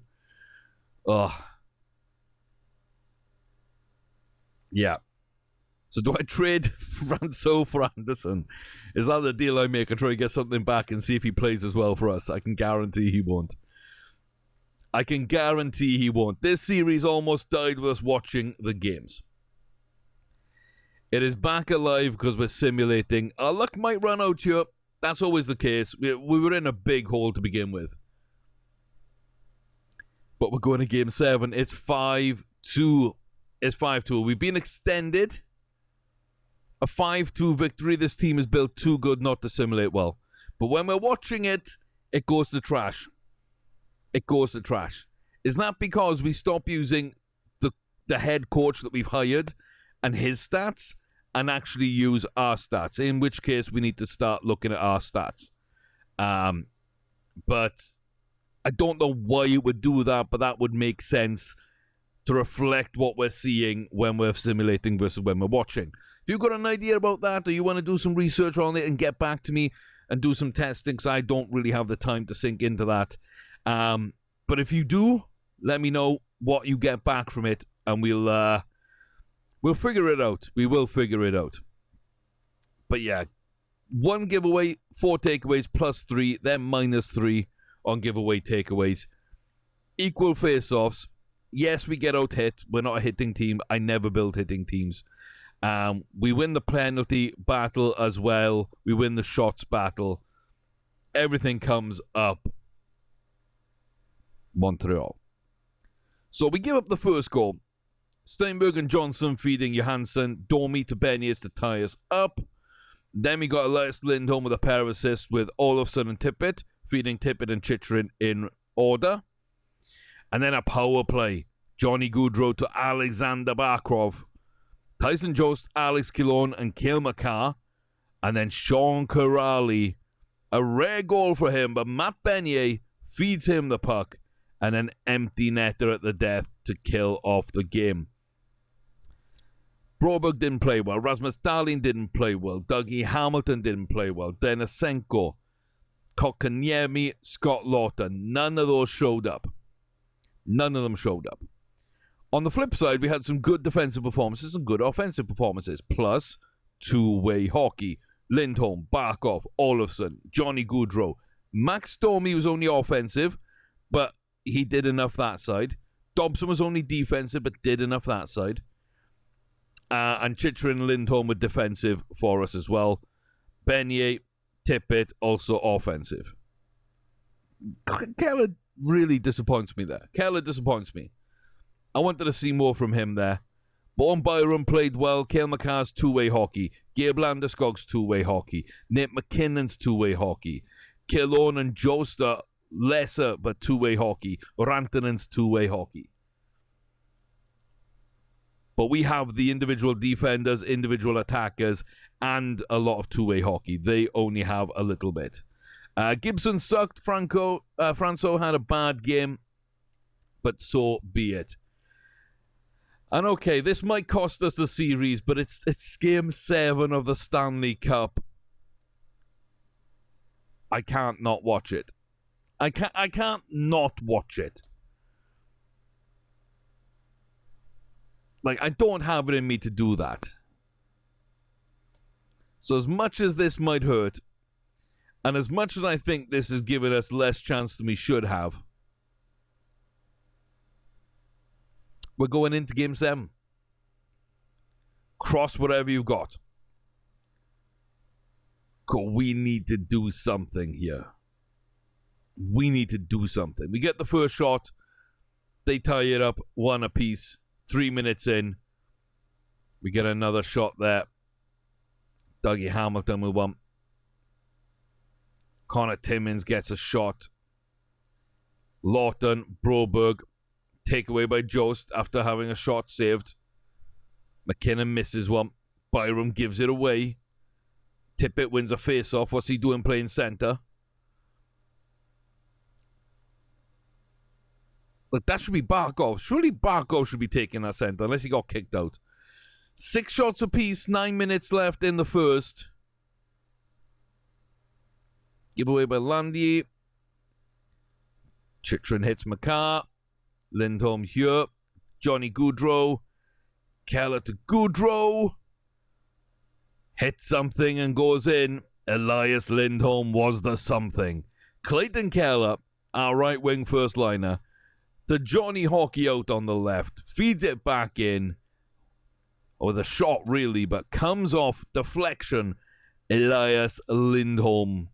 Yeah. So do I trade Francois for Anderson? Is that the deal I make and try to get something back and see if he plays as well for us? I can guarantee he won't. This series almost died with us watching the games. It is back alive because we're simulating. Our luck might run out here. That's always the case. We were in a big hole to begin with. But we're going to Game 7. It's 5-2. It's 5-2. We've been extended. A 5-2 victory. This team is built too good not to simulate well. But when we're watching it, it goes to trash. Is that because we stop using the head coach that we've hired and his stats and actually use our stats? In which case, we need to start looking at our stats. But I don't know why it would do that, but that would make sense to reflect what we're seeing when we're simulating versus when we're watching. If you've got an idea about that, or you want to do some research on it and get back to me and do some testing, because I don't really have the time to sink into that. But if you do, let me know what you get back from it, and we'll figure it out. We will figure it out. But yeah, 1 giveaway, 4 takeaways, plus 3, then minus 3 on giveaway takeaways. Equal face-offs. Yes, we get out hit. We're not a hitting team. I never build hitting teams. We win the penalty battle as well. We win the shots battle. Everything comes up. Montreal. So we give up the first goal. Steinberg and Johnson feeding Johansson. Domi to Beniers to tie us up. Then we got Elias Lindholm with a pair of assists with Olofsson and Tippett, feeding Tippett and Chychrun in order. And then a power play. Johnny Gaudreau to Alexander Barkov. Tyson Jost, Alex Killorn, and Cale Makar. And then Sean Kuraly. A rare goal for him, but Matt Bernier feeds him the puck. And an empty netter at the death to kill off the game. Broberg didn't play well. Rasmus Dahlin didn't play well. Dougie Hamilton didn't play well. Denisenko, Kotkaniemi, Scott Lawton. None of those showed up. None of them showed up. On the flip side, we had some good defensive performances and good offensive performances. Plus, two-way hockey. Lindholm, Barkov, Olofsson, Johnny Gaudreau. Max Domi was only offensive, but he did enough that side. Dobson was only defensive, but did enough that side. And Chitra and Lindholm were defensive for us as well. Beignet, Tippett, also offensive. Keller really disappoints me there. Keller disappoints me. I wanted to see more from him there. Bourne Byram played well. Cale Makar's two-way hockey. Gabe Landeskog's two-way hockey. Nate McKinnon's two-way hockey. Killorn and Jost are lesser but two-way hockey. Rantanen's two-way hockey. But we have the individual defenders, individual attackers, and a lot of two-way hockey. They only have a little bit. Gibson sucked. Franco had a bad game, but so be it. And okay, this might cost us the series, but it's Game 7 of the Stanley Cup. I can't not watch it. I can't not watch it. Like, I don't have it in me to do that. So as much as this might hurt, and as much as I think this has given us less chance than we should have, we're going into Game 7. Cross whatever you've got. We need to do something here. We need to do something. We get the first shot. They tie it up 1 apiece. 3 minutes in. We get another shot there. Dougie Hamilton with one. Connor Timmins gets a shot. Lawton, Broberg, takeaway by Jost after having a shot saved. McKinnon misses one. Byram gives it away. Tippett wins a face-off. What's he doing playing center? Look, that should be Barkov. Surely Barkov should be taking that center unless he got kicked out. 6 shots apiece, 9 minutes left in the first. Giveaway by Landy. Chitrin hits Makar. Lindholm here. Johnny Gaudreau. Keller to Gaudreau. Hits something and goes in. Elias Lindholm was the something. Clayton Keller, our right wing first liner, to Johnny Hockey out on the left. Feeds it back in. Or the shot really, but comes off deflection. Elias Lindholm.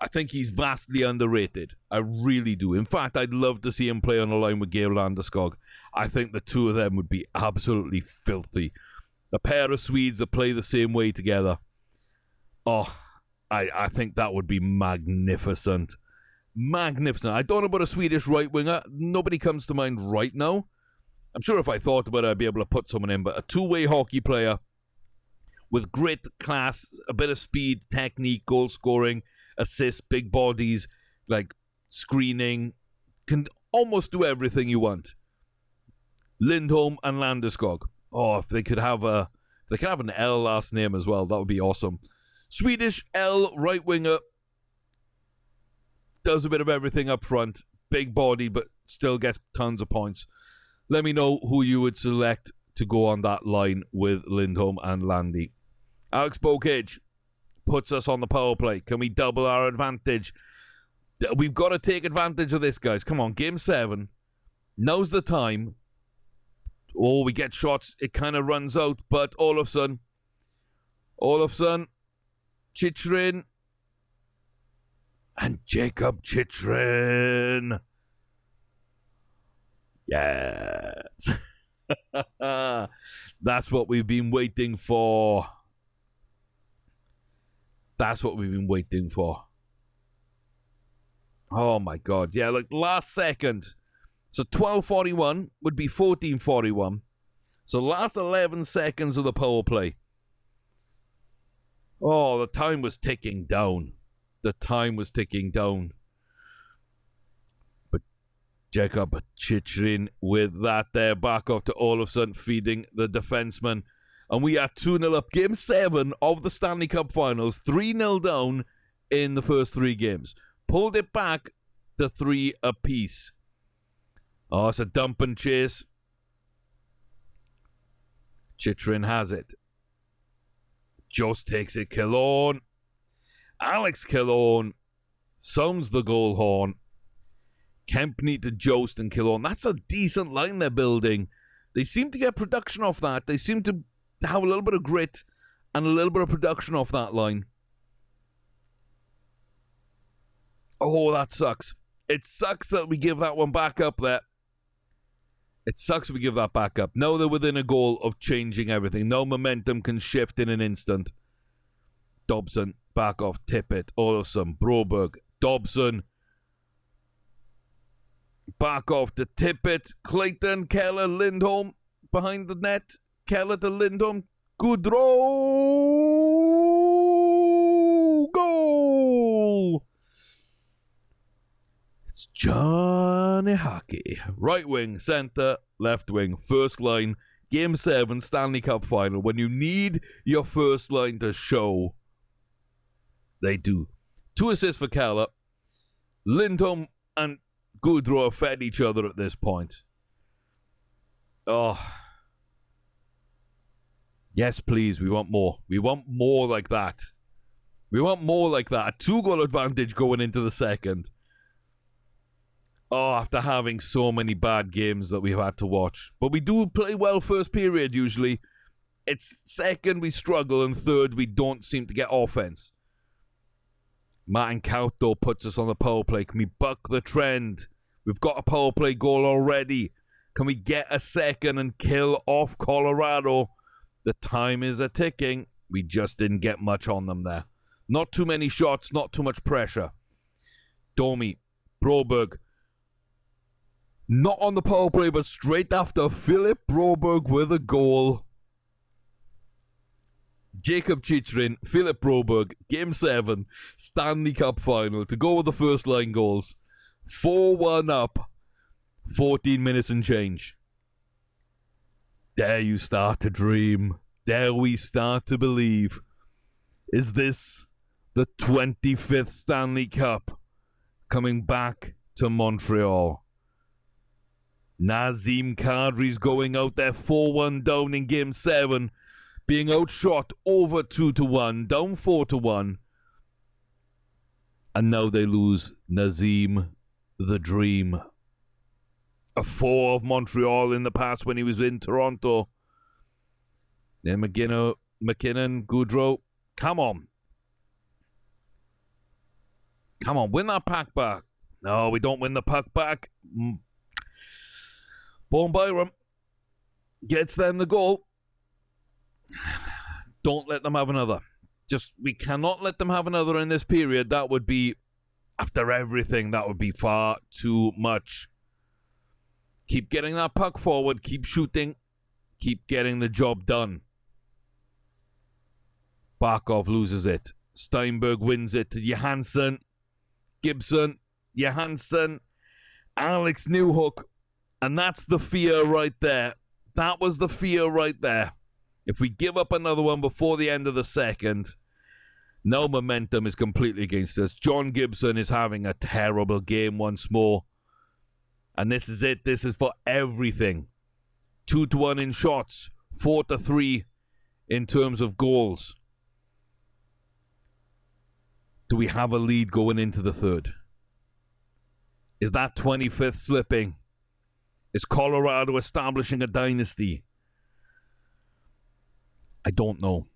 I think he's vastly underrated. I really do. In fact, I'd love to see him play on a line with Gabe Landeskog. I think the two of them would be absolutely filthy. A pair of Swedes that play the same way together. Oh, I think that would be magnificent. Magnificent. I don't know about a Swedish right winger. Nobody comes to mind right now. I'm sure if I thought about it, I'd be able to put someone in. But a two-way hockey player with grit, class, a bit of speed, technique, goal scoring, assists, big bodies, like screening, can almost do everything you want. Lindholm and Landeskog. Oh, if they could have an L last name as well, that would be awesome. Swedish L right winger. Does a bit of everything up front. Big body, but still gets tons of points. Let me know who you would select to go on that line with Lindholm and Landy. Alex Bokage puts us on the power play. Can we double our advantage? We've got to take advantage of this, guys. Come on, Game 7. Now's the time. Oh, we get shots. It kind of runs out, but all of a sudden, Chychrun and Jacob Chychrun. Yes. That's what we've been waiting for. Oh my God. Yeah, like last second. So 12:41 would be 14:41. So last 11 seconds of the power play. Oh, the time was ticking down. But Jacob Chychrun with that there back off to Olofsson feeding the defenseman. And we are 2-0 up. Game 7 of the Stanley Cup Finals. 3-0 down in the first 3 games. Pulled it back to 3 apiece. Oh, it's a dump and chase. Chychrun has it. Jost takes it. Killorn. Alex Killorn sounds the goal horn. Kemp need to joust and kill on. That's a decent line they're building. They seem to get production off that. They seem to have a little bit of grit and a little bit of production off that line. Oh, that sucks. It sucks that we give that one back up there. It sucks we give that back up. Now they're within a goal of changing everything. No momentum can shift in an instant. Dobson, back off, Tippett, awesome. Broberg, Dobson. Back off to Tippett, Clayton, Keller, Lindholm. Behind the net. Keller to Lindholm. Goodrow! Goal! It's Johnny Hockey. Right wing, centre, left wing, first line. Game 7, Stanley Cup final. When you need your first line to show, they do. 2 assists for Keller. Lindholm and Goodrow have fed each other at this point. Oh. Yes, please. We want more. We want more like that. We want more like that. A 2-goal advantage going into the second. Oh, after having so many bad games that we've had to watch. But we do play well first period usually. It's second we struggle and third we don't seem to get offense. Martin Kaut, though, puts us on the power play. Can we buck the trend? We've got a power play goal already. Can we get a second and kill off Colorado? The time is a-ticking. We just didn't get much on them there. Not too many shots, not too much pressure. Domi, Broberg. Not on the power play, but straight after Philip Broberg with a goal. Jacob Chychrun, Philip Broberg, Game 7, Stanley Cup final to go with the first line goals. 4-1 up, 14 minutes and change. Dare you start to dream? Dare we start to believe? Is this the 25th Stanley Cup coming back to Montreal? Nazem Kadri's going out there 4-1 down in Game 7. Being outshot over 2-1, down 4-1. And now they lose Nazem the Dream. A 4 of Montreal in the past when he was in Toronto. Then McKinnon, Goodrow. Come on. Come on, win that puck back. No, we don't win the puck back. Bowen Byram gets them the goal. Don't let them have another. We cannot let them have another in this period. That would be, after everything, that would be far too much. Keep getting that puck forward. Keep shooting. Keep getting the job done. Barkov loses it. Steinberg wins it to Johansson. Gibson. Johansson. Alex Newhook. And that's the fear right there. That was the fear right there. If we give up another one before the end of the second, no momentum is completely against us. John Gibson is having a terrible game once more. And this is it. This is for everything. 2-1 in shots. 4-3 in terms of goals. Do we have a lead going into the third? Is that 25th slipping? Is Colorado establishing a dynasty? I don't know.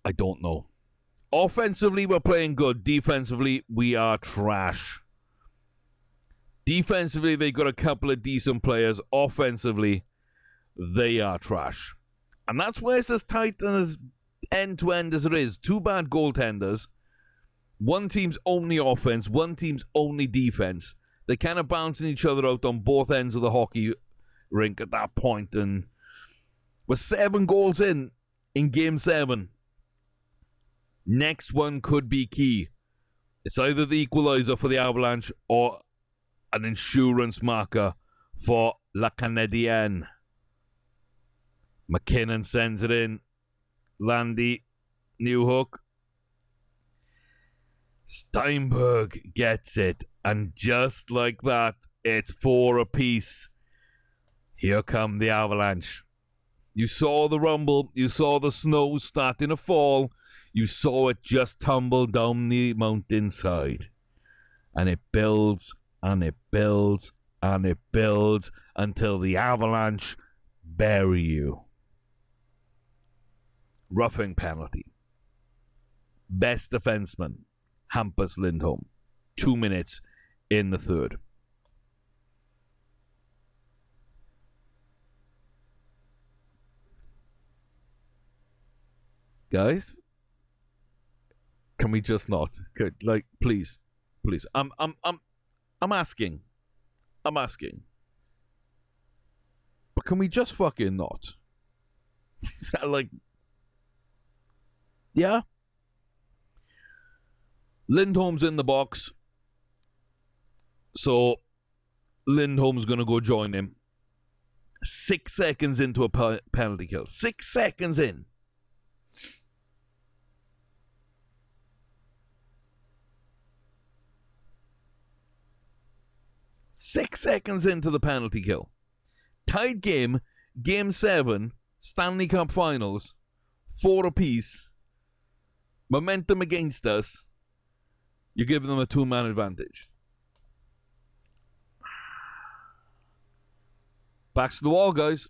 I don't know. Offensively, we're playing good. Defensively, we are trash. Defensively, they got a couple of decent players. Offensively, they are trash. And that's why it's as tight and as end-to-end as it is. 2 bad goaltenders. One team's only offense. One team's only defense. They're kind of bouncing each other out on both ends of the hockey rink at that point. And we're 7 goals in Game 7. Next one could be key. It's either the equalizer for the Avalanche or an insurance marker for La Canadienne. McKinnon sends it in. Landy, Newhook. Steinberg gets it. And just like that, it's 4 apiece. Here come the Avalanche. You saw the rumble. You saw the snow starting to fall. You saw it just tumble down the mountainside. And it builds and it builds and it builds until the Avalanche bury you. Roughing penalty. Best defenseman, Hampus Lindholm. 2 minutes in the third. Guys, can we just not? Like, please. I'm asking. But can we just fucking not? Like, yeah. Lindholm's in the box. So Lindholm's going to go join him. 6 seconds into a penalty kill. 6 seconds in. Six seconds into the penalty kill. Tied game, Game 7, Stanley Cup Finals, 4 apiece. Momentum against us. You're giving them a 2-man advantage. Backs to the wall, guys.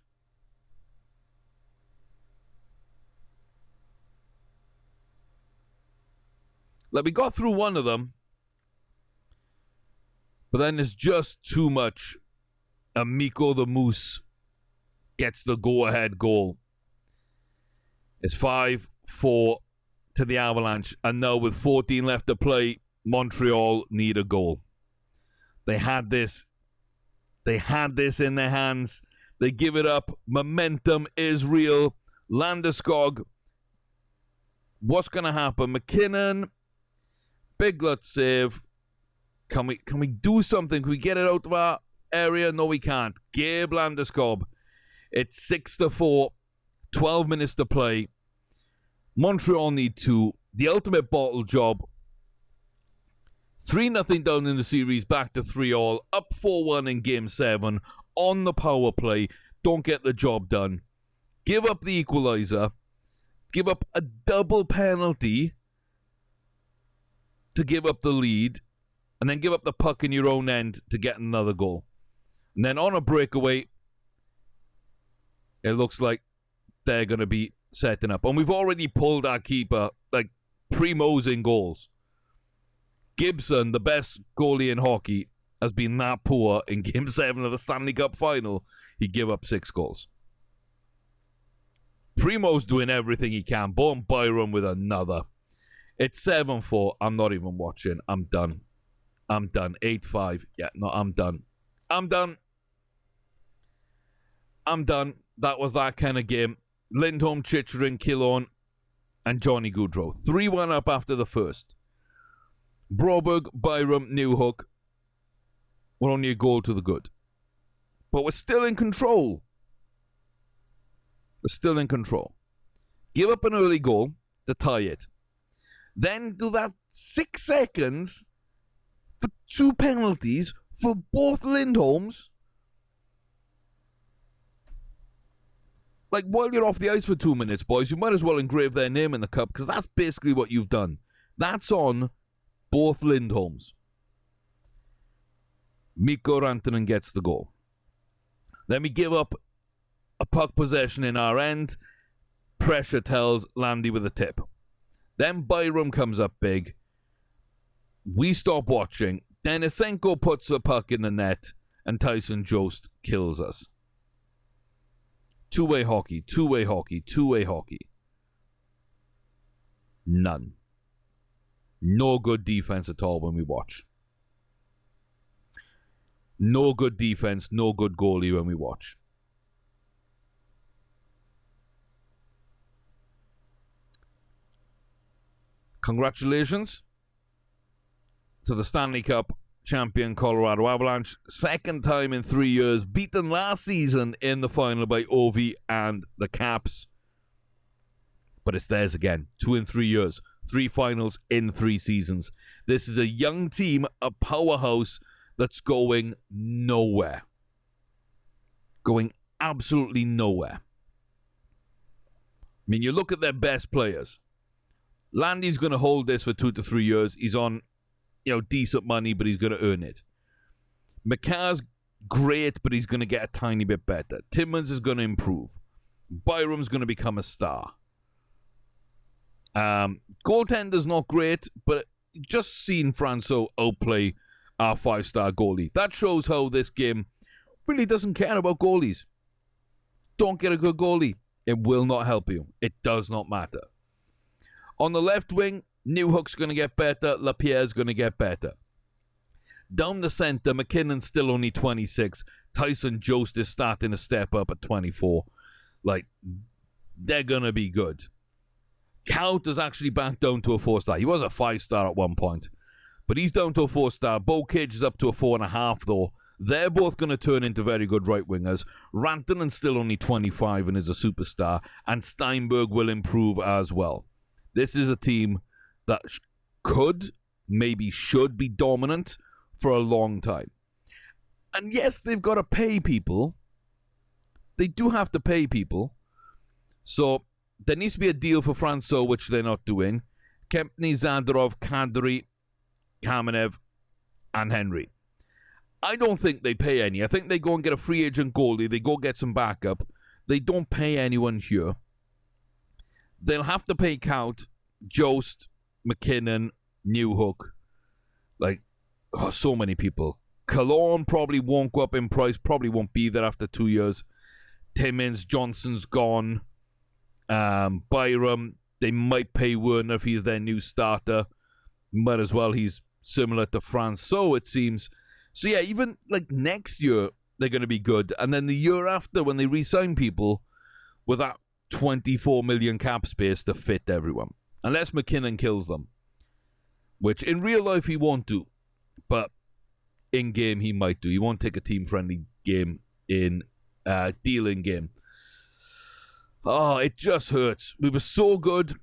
Like, we got through one of them. But then it's just too much. Amico the Moose gets the go-ahead goal. It's 5-4 to the Avalanche. And now with 14 left to play, Montreal need a goal. They had this in their hands. They give it up. Momentum is real. Landeskog. What's going to happen? McKinnon. Big gut save. Can we do something? Can we get it out of our area? No, we can't. Gabe Landeskog. It's 6-4. 12 minutes to play. Montreal need 2. The ultimate bottle job. 3-0 down in the series. Back to 3-all. Up 4-1 in Game 7. On the power play. Don't get the job done. Give up the equalizer. Give up a double penalty to give up the lead. And then give up the puck in your own end to get another goal. And then on a breakaway, it looks like they're going to be setting up. And we've already pulled our keeper, like, Primo's in goals. Gibson, the best goalie in hockey, has been that poor in Game 7 of the Stanley Cup Final. He gave up 6 goals. Primo's doing everything he can. Boom, Byram with another. It's 7-4. I'm not even watching. I'm done. 8-5. Yeah, no, I'm done. That was that kind of game. Lindholm, Chychrun, Killorn, and Johnny Gaudreau. 3-1 up after the first. Broberg, Byram, Newhook. We're only a goal to the good. But we're still in control. Give up an early goal to tie it. Then do that 6 seconds for 2 penalties for both Lindholms. Like, while you're off the ice for 2 minutes, boys, you might as well engrave their name in the cup, because that's basically what you've done. That's on both Lindholms. Mikko Rantanen gets the goal. Then we give up a puck possession in our end. Pressure tells Landy with a tip. Then Byram comes up big. We stop watching. Denisenko puts the puck in the net, and Tyson Jost kills us. Two-way hockey. None. No good defense at all when we watch. No good defense, no good goalie when we watch. Congratulations to the Stanley Cup champion Colorado Avalanche. Second time in 3 years, beaten last season in the final by Ovi and the Caps. But it's theirs again. 2 in 3 years. 3 finals in 3 seasons. This is a young team, a powerhouse that's going nowhere. Going absolutely nowhere. I mean, you look at their best players. Landy's going to hold this for 2 to 3 years. He's on decent money, but he's going to earn it. McCarr's great, but he's going to get a tiny bit better. Timmins is going to improve. Byram's going to become a star. Goaltender's not great, but just seeing Franco outplay our 5-star goalie, that shows how this game really doesn't care about goalies. Don't get a good goalie. It will not help you. It does not matter. On the left wing, Newhook's going to get better. Lapierre's going to get better. Down the centre, McKinnon's still only 26. Tyson Jost is starting to step up at 24. They're going to be good. Kaut is actually back down to a 4-star. He was a 5-star at one point, but he's down to a 4-star. Bo Cage is up to a 4.5, though. They're both going to turn into very good right wingers. Rantanen's still only 25 and is a superstar, and Steinberg will improve as well. This is a team that could, maybe should be dominant for a long time. And yes, they've got to pay people. They do have to pay people. So there needs to be a deal for Franco, which they're not doing. Kempny, Zadorov, Kadri, Kamenev, and Henry. I don't think they pay any. I think they go and get a free agent goalie. They go get some backup. They don't pay anyone here. They'll have to pay Kaut, Jost, McKinnon, Newhook. So many people. Cologne probably won't go up in price. Probably won't be there after 2 years. Timmins, Johnson's gone. Byram, they might pay Werner if he's their new starter. Might as well. He's similar to Franco, it seems. So yeah, even next year, they're going to be good. And then the year after, when they re-sign people with that 24 million cap space to fit everyone. Unless McKinnon kills them. Which in real life he won't do. But in game he might do. He won't take a team-friendly game in dealing game. Oh, it just hurts. We were so good.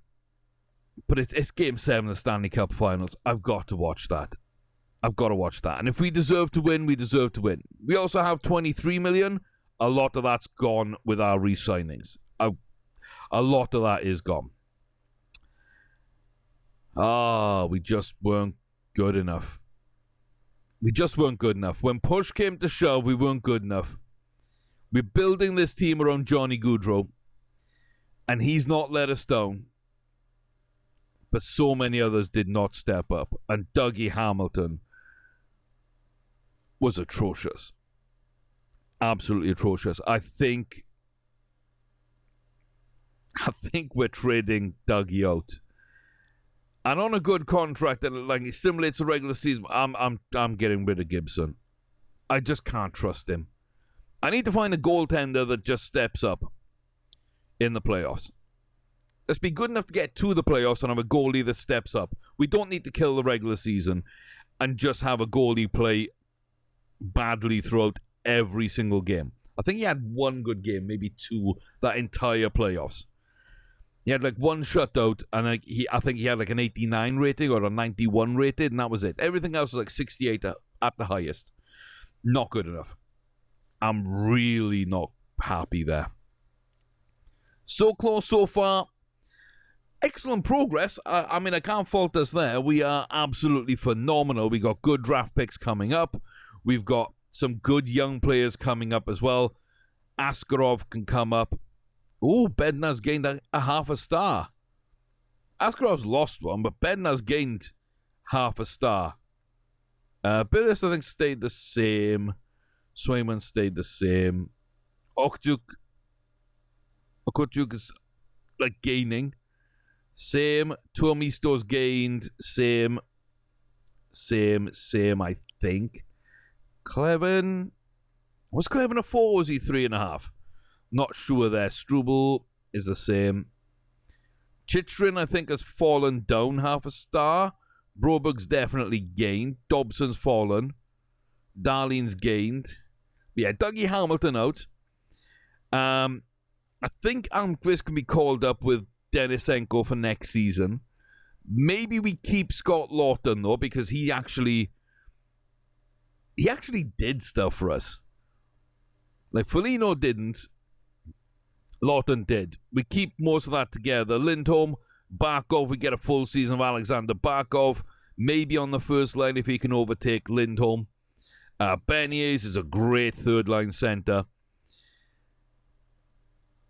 But it's Game 7 of the Stanley Cup Finals. I've got to watch that. I've got to watch that. And if we deserve to win, we deserve to win. We also have 23 million. A lot of that's gone with our re-signings. A lot of that is gone. We just weren't good enough. We just weren't good enough. When push came to shove, we weren't good enough. We're building this team around Johnny Gaudreau. And he's not let us down. But so many others did not step up. And Dougie Hamilton was atrocious. Absolutely atrocious. I think we're trading Dougie out. And on a good contract that simulates a regular season, I'm getting rid of Gibson. I just can't trust him. I need to find a goaltender that just steps up in the playoffs. Let's be good enough to get to the playoffs and have a goalie that steps up. We don't need to kill the regular season and just have a goalie play badly throughout every single game. I think he had one good game, maybe two, that entire playoffs. He had one shutout, and I think he had an 89 rating or a 91 rated, and that was it. Everything else was 68 at the highest. Not good enough. I'm really not happy there. So close so far. Excellent progress. I can't fault us there. We are absolutely phenomenal. We got good draft picks coming up. We've got some good young players coming up as well. Askarov can come up. Oh, Bednar's gained a half a star. Askarov's lost one, but Bednar's gained half a star. Billis, I think, stayed the same. Swayman stayed the same. Okchuk is gaining. Same. Tuomisto's gained. Same, I think. Clevin. Was Clevin a 4 or was he 3.5? Not sure there. Struble is the same. Chitrin, I think, has fallen down half a star. Broberg's definitely gained. Dobson's fallen. Darlene's gained. Yeah, Dougie Hamilton out. I think Almqvist can be called up with Denisenko for next season. Maybe we keep Scott Lawton, though, because he actually did stuff for us. Foligno didn't. Lawton did. We keep most of that together. Lindholm, Barkov, we get a full season of Alexander Barkov. maybe on the first line if he can overtake Lindholm. Beniers is a great third-line center.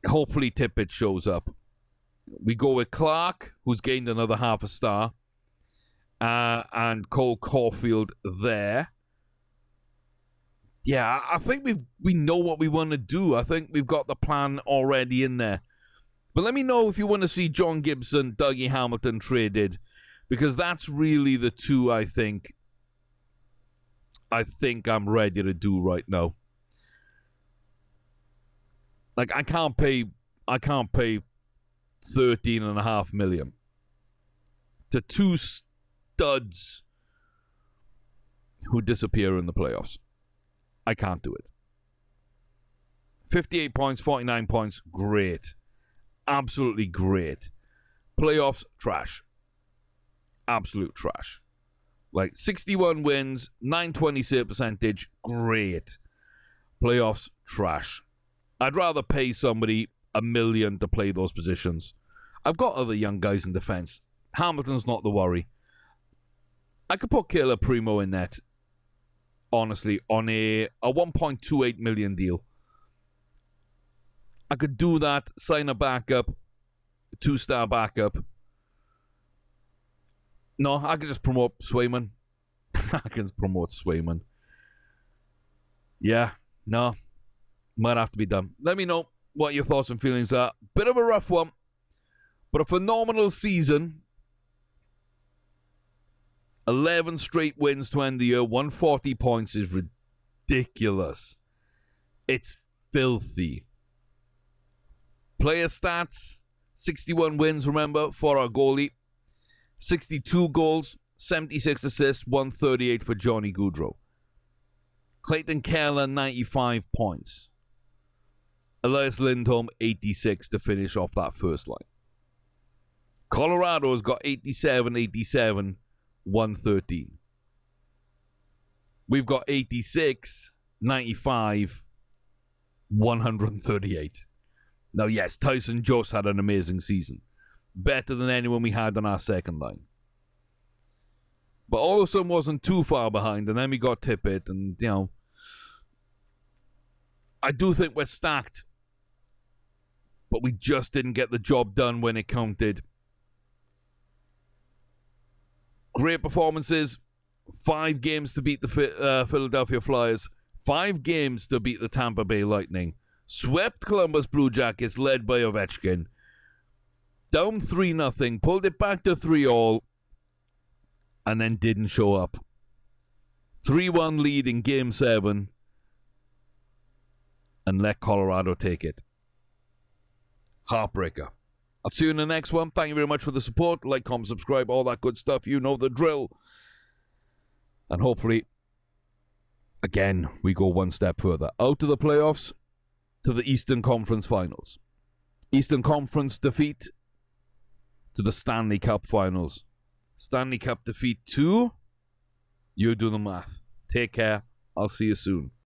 Hopefully Tippett shows up. We go with Clark, who's gained another half a star. And Cole Caulfield there. Yeah, I think we know what we want to do. I think we've got the plan already in there. But let me know if you want to see John Gibson, Dougie Hamilton traded. Because that's really the two I think I'm ready to do right now. Like, I can't pay $13.5 million to two studs who disappear in the playoffs. I can't do it. 58 points, 49 points, great. Absolutely great. Playoffs, trash. Absolute trash. Like, 61 wins, 920 save percentage, great. Playoffs, trash. I'd rather pay somebody $1 million to play those positions. I've got other young guys in defense. Hamilton's not the worry. I could put Caleb Primo in net, honestly, on a $1.28 million deal. I could do that, sign a backup, 2-star backup. No, I could just promote Swayman. I can promote Swayman. Yeah, no. Might have to be done. Let me know what your thoughts and feelings are. Bit of a rough one, but a phenomenal season. 11 straight wins to end the year. 140 points is ridiculous. It's filthy. Player stats. 61 wins, remember, for our goalie. 62 goals, 76 assists, 138 for Johnny Gaudreau. Clayton Keller, 95 points. Elias Lindholm, 86 to finish off that first line. Colorado's got 87, 87, 113. We've got 86, 95, 138. Now, yes, Tyson Jost had an amazing season. Better than anyone we had on our second line. But all of a sudden wasn't too far behind, and then we got Tippett, and, you know, I do think we're stacked. But we just didn't get the job done when it counted. Great performances. 5 games to beat the Philadelphia Flyers. 5 games to beat the Tampa Bay Lightning. Swept Columbus Blue Jackets, led by Ovechkin. Down 3-0. Pulled it back to 3-all. And then didn't show up. 3-1 lead in Game 7. And let Colorado take it. Heartbreaker. I'll see you in the next one. Thank you very much for the support. Like, comment, subscribe, all that good stuff. You know the drill. And hopefully, again, we go one step further. Out of the playoffs to the Eastern Conference Finals. Eastern Conference defeat to the Stanley Cup Finals. Stanley Cup defeat 2. You do the math. Take care. I'll see you soon.